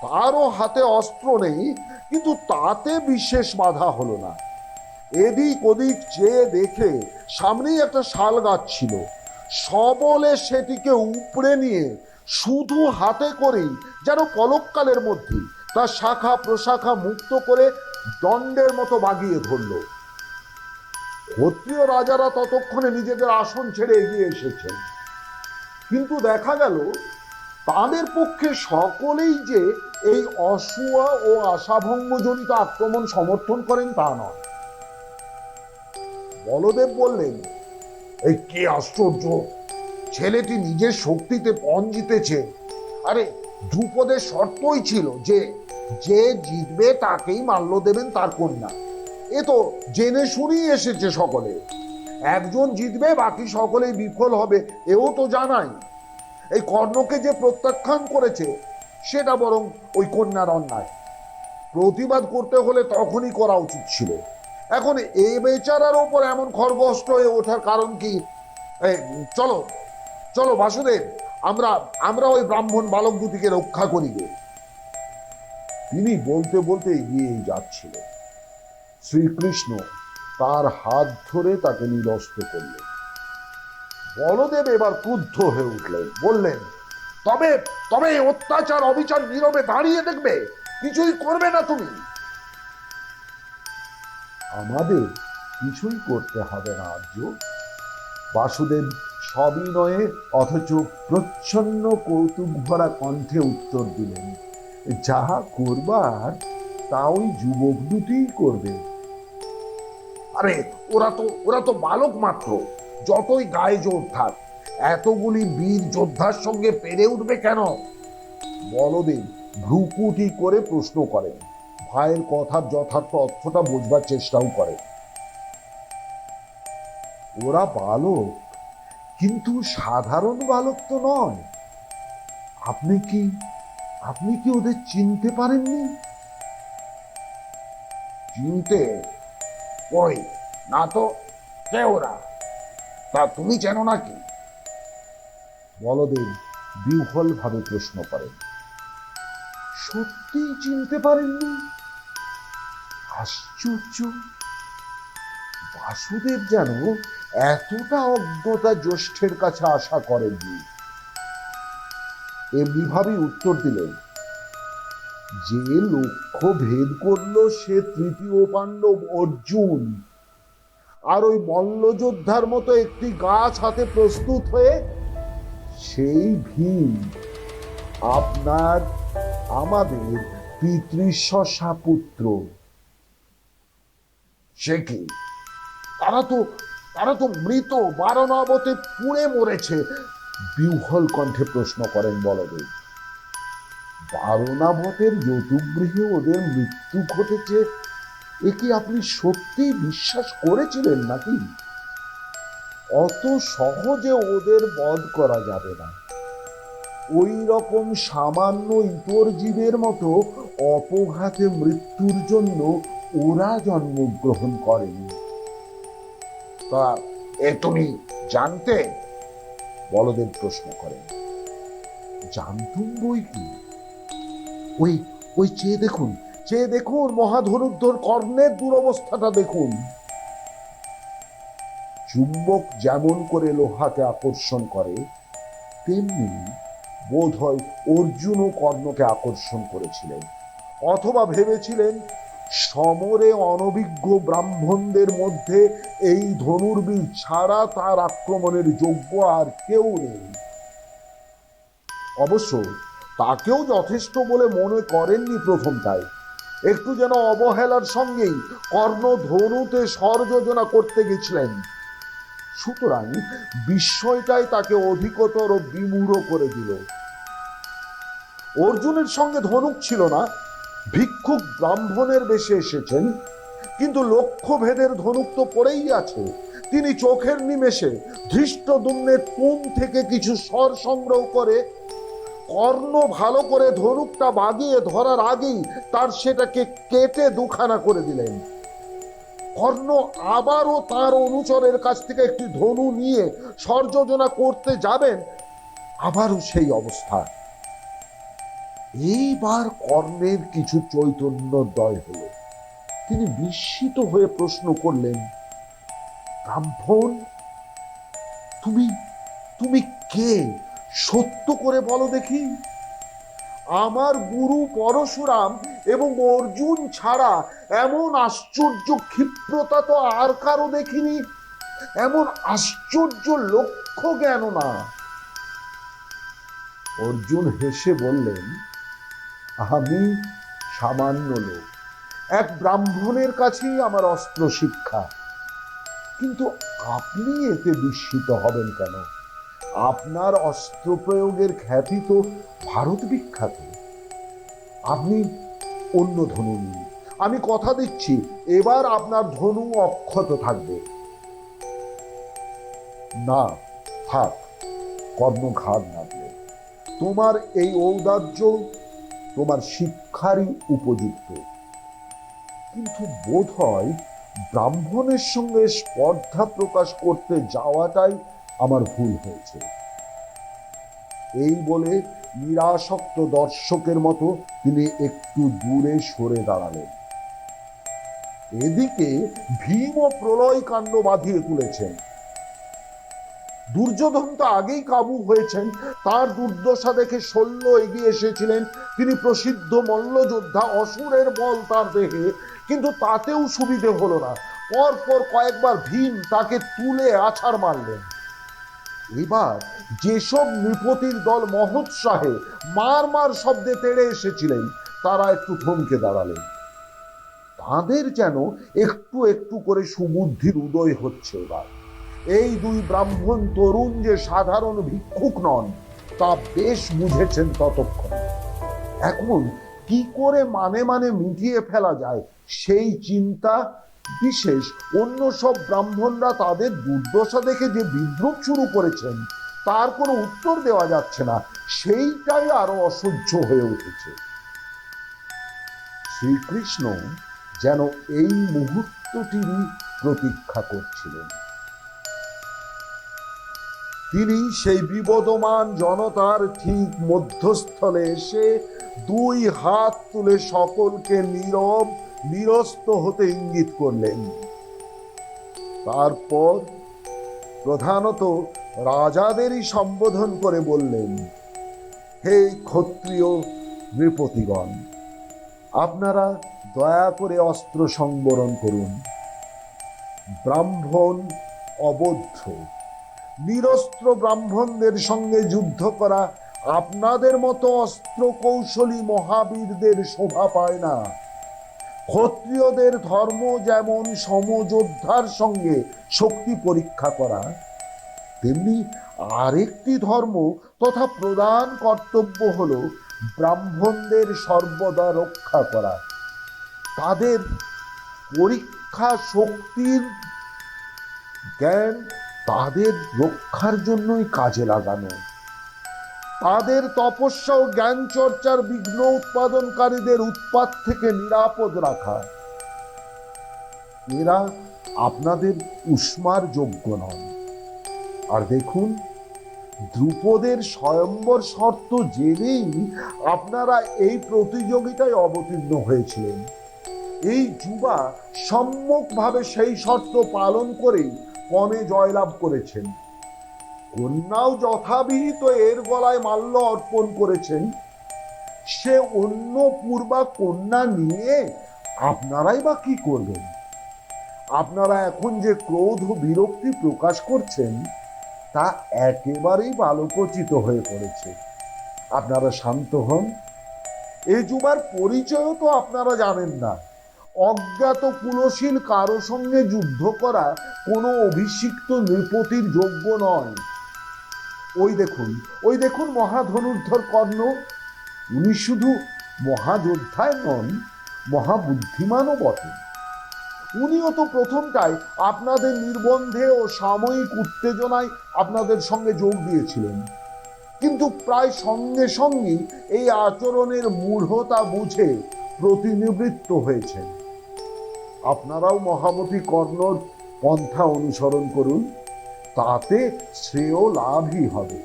তারও হাতে অস্ত্র নেই, কিন্তু তাতে বিশেষ বাধা হলো না। এদিক ওদিক চেয়ে দেখে সামনেই একটা শাল গাছ ছিল। সবলে সেটিকে উপড়ে নিয়ে শুধু হাতে করেই যেন পলককালের মধ্যে তার শাখা প্রশাখা মুক্ত করে দণ্ডের মতো বাগিয়ে ধরল। ক্ষত্রিয় রাজারা ততক্ষণে নিজেদের আসন ছেড়ে এগিয়ে এসেছেন, কিন্তু দেখা গেল তাদের পক্ষে সকলেই যে এই অসূয়া ও আশাভঙ্গজনিত আক্রমণ সমর্থন করেন তা নয়। বলদেব বললেন, এই কি আশ্চর্য, ছেলেটি নিজের শক্তিতে পণ জিতেছে। আরে দ্রুপদের শর্তই ছিল যে যে জিতবে তাকেই মাল্য দেবেন তার কন্যা। এ তো জেনে শুনেই এসেছে সকলে। একজন জিতবে, বাকি সকলেই বিফল হবে, এও তো জানাই। এই কর্ণকে যে প্রত্যাখ্যান করেছে সেটা বরং ওই কন্যার অন্যায়। প্রতিবাদ করতে হলে তখনই করা উচিত ছিল। এখন এই বেচারার ওপর এমন খড়গহস্ত হয়ে ওঠার কারণ কি? চলো চলো বাসুদেব, আমরা ওই ব্রাহ্মণ বালক দুটিকে রক্ষা করিবে। তিনি বলতে বলতে এগিয়েই যাচ্ছিল। শ্রীকৃষ্ণ তার হাত ধরে তাকে নিরস্ত করলেন। বলদেব এবার ক্রুদ্ধ হয়ে উঠলেন, বললেন, তবে তবে অত্যাচার অবিচার নীরবে দাঁড়িয়ে দেখবে, কিছুই করবে না তুমি? আমাদের কিছুই করতে হবে না আর্য। বাসুদেব সবিনয়ে অথচ প্রচ্ছন্ন কৌতুক ভরা কণ্ঠে উত্তর দিলেন, যাহা করবার তা ওই যুবক দুটিই করবে। আরে ওরা তো বালক মাত্র, যতই গায়ে জোর থাক এতগুলি বীর যোদ্ধার সঙ্গে পেরে উঠবে কেন? বলদেব ভ্রুকুটি করে প্রশ্ন করেন, ভাইয়ের কথার যথার্থ অর্থটা বোঝবার চেষ্টাও করেন। ওরা বালক, কিন্তু সাধারণ বালক তো নয়। আপনি কি ওদের চিনতে পারেননি? চিনতে? ওই না তো, কে ওরা? তা তুমি চেনো নাকি? বলদেব বিহ্বল ভাবে প্রশ্ন করেন। সত্যিই চিনতে পারেননি? আশ্চর্য। বাসুদেব যেন এতটা অজ্ঞতা জ্যেষ্ঠের কাছে আশা করেননি। এমনি ভাবে উত্তর দিলেন, যে লক্ষ্য ভেদ করলো সে তৃতীয় পাণ্ডব অর্জুন, আর ওই মল্লযোদ্ধার মতো একটি গাছ হাতে প্রস্তুত হয়ে সেই ভীম, আপনার আমাদের পিতৃশশা পুত্র। সে কি? তারা তো মৃত, বারণাবতে পুড়ে মরেছে, বিহ্বল কণ্ঠে প্রশ্ন করেন বলদেব। বারণাবতের যতুগৃহে ওদের মৃত্যু ঘটেছে, এ কি আপনি সত্যিই বিশ্বাস করেছিলেন নাকি? অত সহজে ওদের বধ করা যাবে না। ওই রকম সামান্য ইতর জীবের মতো অপঘাতে মৃত্যুর জন্য ওরা জন্মগ্রহণ করেনি। তা এ তুমি জানতে? বলদেব প্রশ্ন করেন। জানতুম বই কি। ওই ওই চেয়ে দেখুন মহাধনুর্ধর কর্ণের দুরবস্থাটা দেখুন। চুম্বক যেমন করে লোহাকে আকর্ষণ করে, তেমনি বোধ হয় অর্জুনও কর্ণকে আকর্ষণ করেছিলেন, অথবা ভেবেছিলেন সমরে অনভিজ্ঞ ব্রাহ্মণদের মধ্যে এই ধনুর্বীর ছাড়া তার আক্রমণের যোগ্য আর কেউ নেই। অবশ্য তাকেও যথেষ্ট বলে মনে করেননি প্রথমটায়, একটু যেন অবহেলার সঙ্গেই কর্ণ ধনুতে স্বরযোজনা করতে গেছিলেন। সুতরাং বিস্ময়টাই তাকে অধিকতর বিমূঢ় করে দিল। অর্জুনের সঙ্গে ধনুক ছিল না, ভিক্ষুক ব্রাহ্মণের বেশে এসেছেন, কিন্তু লক্ষ্যভেদের ধনুক তো পড়েই আছে। তিনি চোখের নিমেষে ধৃষ্টদ্যুম্নের তুন থেকে কিছু স্বর সংগ্রহ করে কর্ণ ভালো করে ধনুকটা বাগিয়ে ধরার আগেই তার সেটাকে কেটে দুখানা করে দিলেন। কর্ণ আবারও তার অনুচরের কাছ থেকে একটি ধনু নিয়ে স্বরযোজনা করতে যাবেন, আবারও সেই অবস্থা। এইবার কর্ণের কিছু চৈতন্যোদয় হল। তিনি বিস্মিত হয়ে প্রশ্ন করলেন, ব্রাহ্মণ, তুমি কে? সত্য করে বলো দেখি। আমার গুরু পরশুরাম এবং অর্জুন ছাড়া এমন আশ্চর্য ক্ষিপ্রতা তো আর কারো দেখিনি, এমন আশ্চর্য লক্ষ্য জ্ঞান না। অর্জুন হেসে বললেন, আমি সামান্য লোক, এক ব্রাহ্মণের কাছেই আমার অস্ত্র শিক্ষা। কিন্তু আপনি এতে বিস্মিত হবেন কেন? আপনার অস্ত্র প্রয়োগের খ্যাতি তো ভারত বিখ্যাত। আপনি অন্য ধনু নিন, আমি কথা দিচ্ছি এবার আপনার ধনু অক্ষত থাকবে। না, থাক। কর্ণ ঘাড় নাড়লেন। তোমার এই ঔদার্য তোমার শিক্ষারই উপযুক্ত, কিন্তু বোধ হয় ব্রাহ্মণের সঙ্গে স্পর্ধা প্রকাশ করতে যাওয়াটাই আমার ভুল হয়েছে। এই বলে নিরাসক্ত দর্শকের মতো তিনি একটু দূরে সরে দাঁড়ালেন। এদিকে ভীম ও প্রলয় কাণ্ড বাঁধিয়ে তুলেছেন। দুর্যোধন তো আগেই কাবু হয়েছেন, তার দুর্দশা দেখে শল্য এগিয়ে এসেছিলেন। তিনি প্রসিদ্ধ মল্লযোদ্ধা, অসুরের বল তার দেহে, কিন্তু তাতেও সুবিধে হলো না। পরপর কয়েকবার ভীম তাকে তুলে আছাড় মারলেন। এবার যেসব নৃপতির দল মহোৎসাহে মার মার শব্দে তেড়ে এসেছিলেন, তারা একটু থমকে দাঁড়ালেন। তাদের যেন একটু একটু করে সুবুদ্ধির উদয় হচ্ছে। এবার এই দুই ব্রাহ্মণ তরুণ যে সাধারণ ভিক্ষুক নন তা বেশ বুঝেছেন ততক্ষণ। এখন কি করে মানে মানে মিটিয়ে ফেলা যায় সেই চিন্তা বিশেষ অন্য সব ব্রাহ্মণরা তাদের দুর্দশা দেখে যে বিদ্রুপ শুরু করেছেন তার কোনো উত্তর দেওয়া যাচ্ছে না, সেইটাই আরো অসহ্য হয়ে উঠেছে। শ্রীকৃষ্ণ যেন এই মুহূর্তটিরই প্রতীক্ষা করছিলেন। তিনি সেই বিবদমান জনতার ঠিক মধ্যস্থলে এসে দুই হাত তুলে সকলকে নীরব নিরস্ত হতে ইঙ্গিত করলেন। তারপর প্রধানত রাজাদেরই সম্বোধন করে বললেন, হে ক্ষত্রিয় নৃপতিগণ, আপনারা দয়া করে অস্ত্র সংবরণ করুন। ব্রাহ্মণ অবদ্ধ নিরস্ত্র ব্রাহ্মণদের সঙ্গে যুদ্ধ করা আপনাদের মতো অস্ত্র কৌশলী মহাবীরদের শোভা পায় না। ক্ষত্রিয়দের ধর্ম যেমন সমযোদ্ধার সঙ্গে শক্তি পরীক্ষা করা, তেমনি আরেকটি ধর্ম তথা প্রধান কর্তব্য হলো ব্রাহ্মণদের সর্বদা রক্ষা করা, তাদের পরীক্ষা শক্তির জ্ঞান তাদের রক্ষার জন্যই কাজে লাগানো, তাদের তপস্যা ও জ্ঞান চর্চার বিঘ্ন উৎপাদনকারীদের উৎপাত থেকে নিরাপদ রাখা। এরা আপনাদের উষ্মার যোগ্য নন। আর দেখুন, দ্রুপদের স্বয়ম্বর শর্ত জেনেই আপনারা এই প্রতিযোগিতায় অবতীর্ণ হয়েছিলেন। এই যুবা সম্যকভাবে সেই শর্ত পালন করেই পণে জয়লাভ করেছেন। কন্যাও যথাবিহিত এর গলায় মাল্য অর্পণ করেছেন। সে অন্য পূর্বা কন্যা নিয়ে আপনারাই বা কি করবেন? আপনারা এখন যে ক্রোধ ও বিরক্তি প্রকাশ করছেন তা একেবারেই বালকোচিত হয়ে পড়েছে। আপনারা শান্ত হন। এই যুবার পরিচয়ও তো আপনারা জানেন না। অজ্ঞাত কুলশীল কারো সঙ্গে যুদ্ধ করা কোনো অভিষিক্ত নৃপতির যোগ্য নয়। ওই দেখুন মহাধনুর্ধর কর্ণ। উনি শুধু মহাযোদ্ধায় নন, মহাবুদ্ধিমানও বটে। উনিও তো প্রথমটায় আপনাদের নির্বন্ধে ও সাময়িক উত্তেজনায় আপনাদের সঙ্গে যোগ দিয়েছিলেন, কিন্তু প্রায় সঙ্গে সঙ্গেই এই আচরণের মূঢ়তা বুঝে প্রতিনিবৃত্ত হয়েছেন। আপনারাও মহামতি কর্ণর পন্থা অনুসরণ করুন, তাতে শ্রেয় লাভই হবে।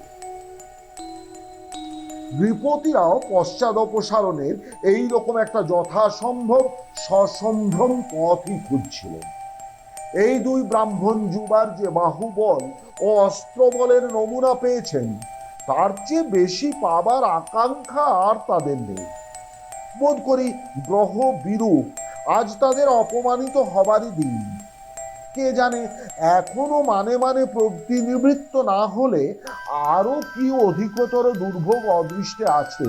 নৃপতিরাও পশ্চাদ অপসারণের এইরকম একটা যথাসম্ভব সসম্ভ্রম পথই খুঁজছিলেন। এই দুই ব্রাহ্মণ যুবার যে বাহুবল ও অস্ত্রবলের নমুনা পেয়েছেন তার চেয়ে বেশি পাবার আকাঙ্ক্ষা আর তাদের নেই। বোধ করি গ্রহ বিরূপ আজ তাদের অপমানিত হবারই দিন। কে জানে এখনো মানে মানে প্রতিনিবৃত্ত না হলে আরো কি অধিকতর দুর্ভোগ অদৃষ্টে আছে।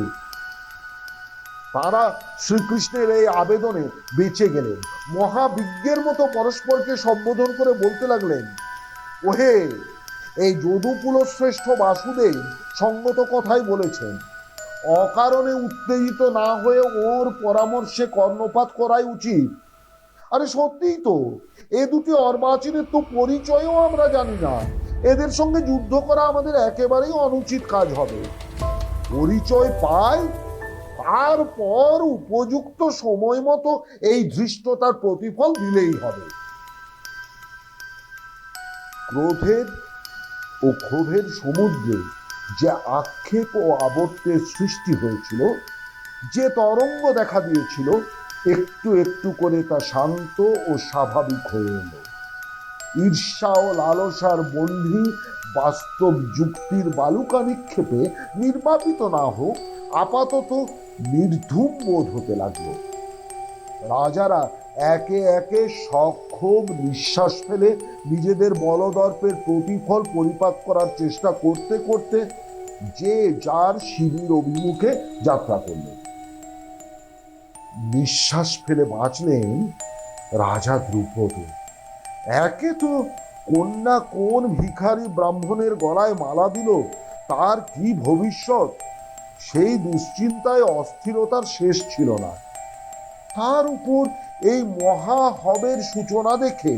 তারা শ্রীকৃষ্ণের এই আবেদনে বেঁচে গেলেন। মহাবিজ্ঞের মতো পরস্পরকে সম্বোধন করে বলতে লাগলেন, ওহে, এই যদুকুল শ্রেষ্ঠ বাসুদেব সঙ্গত কথাই বলেছেন। অকারণে উত্তেজিত না হয়ে ওর পরামর্শে কর্ণপাত করাই উচিত। আরে সত্যিই তো, এ দুটি অর্বাচীনের তো পরিচয়ও আমরা জানি না। এদের সঙ্গে যুদ্ধ করা আমাদের একেবারেই অনুচিত কাজ হবে। পরিচয় পাই, তারপর উপযুক্ত সময় মতো এই ধৃষ্টতার প্রতিফল দিলেই হবে। ক্রোধের ও ক্ষোভের সমুদ্রে যে আক্ষেপ ও আবর্তের সৃষ্টি হয়েছিল, যে তরঙ্গ দেখা দিয়েছিল, একটু একটু করে তা শান্ত ও স্বাভাবিক হয়ে এলো। ঈর্ষা ও লালসার বন্ধি বাস্তব যুক্তির বালুকা নিক্ষেপে নির্বাপিত না হোক, আপাতত নির্ধূম বোধ হতে লাগলো। রাজারা একে একে সক্ষোভ নিঃশ্বাস ফেলে নিজেদের বলদর্পের প্রতিফল পরিপাক করার চেষ্টা করতে করতে যে যার শিবির অভিমুখে যাত্রা করলেন। নিঃশ্বাস ফেলে বাঁচলেন রাজা দ্রুপদ। একে তো কন্যা কোন ভিখারি ব্রাহ্মণের গলায় মালা দিল, তার কি ভবিষ্যৎ, সেই দুশ্চিন্তায় অস্থিরতার শেষ ছিল না। তার উপর এই মহাহবের সূচনা দেখে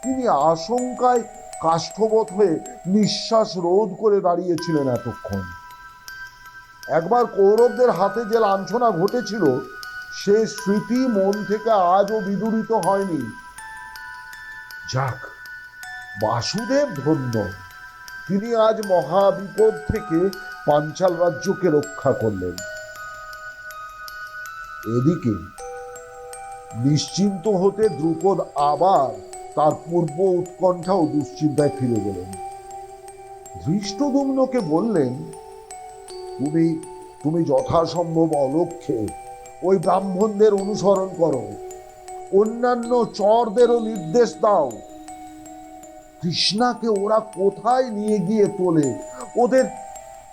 তিনি আশঙ্কায় কাষ্ঠবৎ হয়ে নিঃশ্বাস রোধ করে দাঁড়িয়েছিলেন এতক্ষণ। একবার কৌরবদের হাতে যে লাঞ্ছনা ঘটেছিল, সে স্মৃতি মন থেকে আজও বিদূরিত হয়নি। যাক, বাসুদেব ধন্য, তিনি আজ মহাবিপদ থেকে পাঞ্চাল রাজ্যকে রক্ষা করলেন। এদিকে নিশ্চিন্ত হতে দ্রুপদ আবার তার পূর্ব উৎকণ্ঠা ও দুশ্চিন্তায় ফিরে গেলেন। ধৃষ্টদ্যুম্নকে বললেন, তুমি তুমি যথাসম্ভব অলক্ষ্যে ওই ব্রাহ্মণদের অনুসরণ করো, অন্যান্য চরদেরও নির্দেশ দাও। কৃষ্ণাকে ওরা কোথায় নিয়ে গিয়ে তোলে, ওদের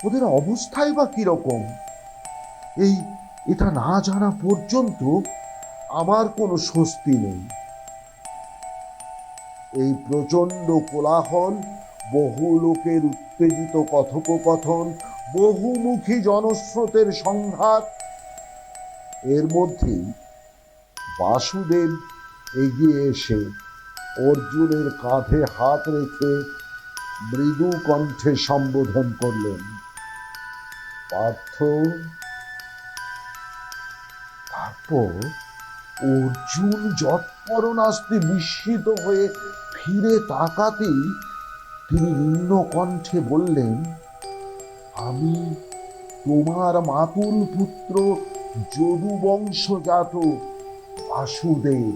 ওদের অবস্থাই বা কিরকম, এটা না জানা পর্যন্ত আমার কোনো স্বস্তি নেই। এই প্রচন্ড কোলাহল, বহু লোকের উত্তেজিত কথোপকথন, বহুমুখী জনস্রোতের সংঘাত, এর মধ্যেই বাসুদেব এগিয়ে এসে অর্জুনের কাঁধে হাত রেখে মৃদু কণ্ঠে সম্বোধন করলেন, পার্থ। তারপর অর্জুন যৎপরণাস্তে বিস্মিত হয়ে ফিরে তাকাতেই তিনি নিম্ন কণ্ঠে বললেন, আমি তোমার মাতুল পুত্র যদুবংশজাত বাসুদেব।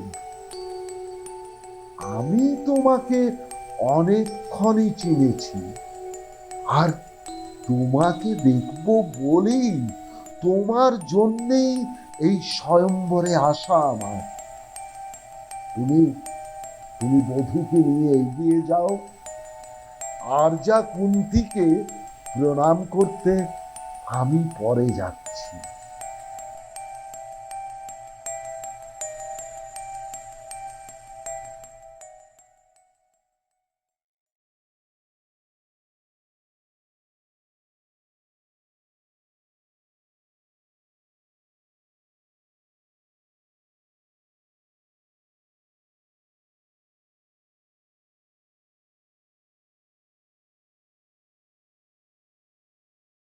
আমি তোমাকে অনেকক্ষণই চিনেছি, আর তোমাকে দেখব বলেই তোমার জন্যেই এই স্বয়ম্বরে আসা আমার। তুমি বধূকে নিয়ে এগিয়ে যাও, আর যা কুন্তিকে প্রণাম করতে আমি পরে যাচ্ছি।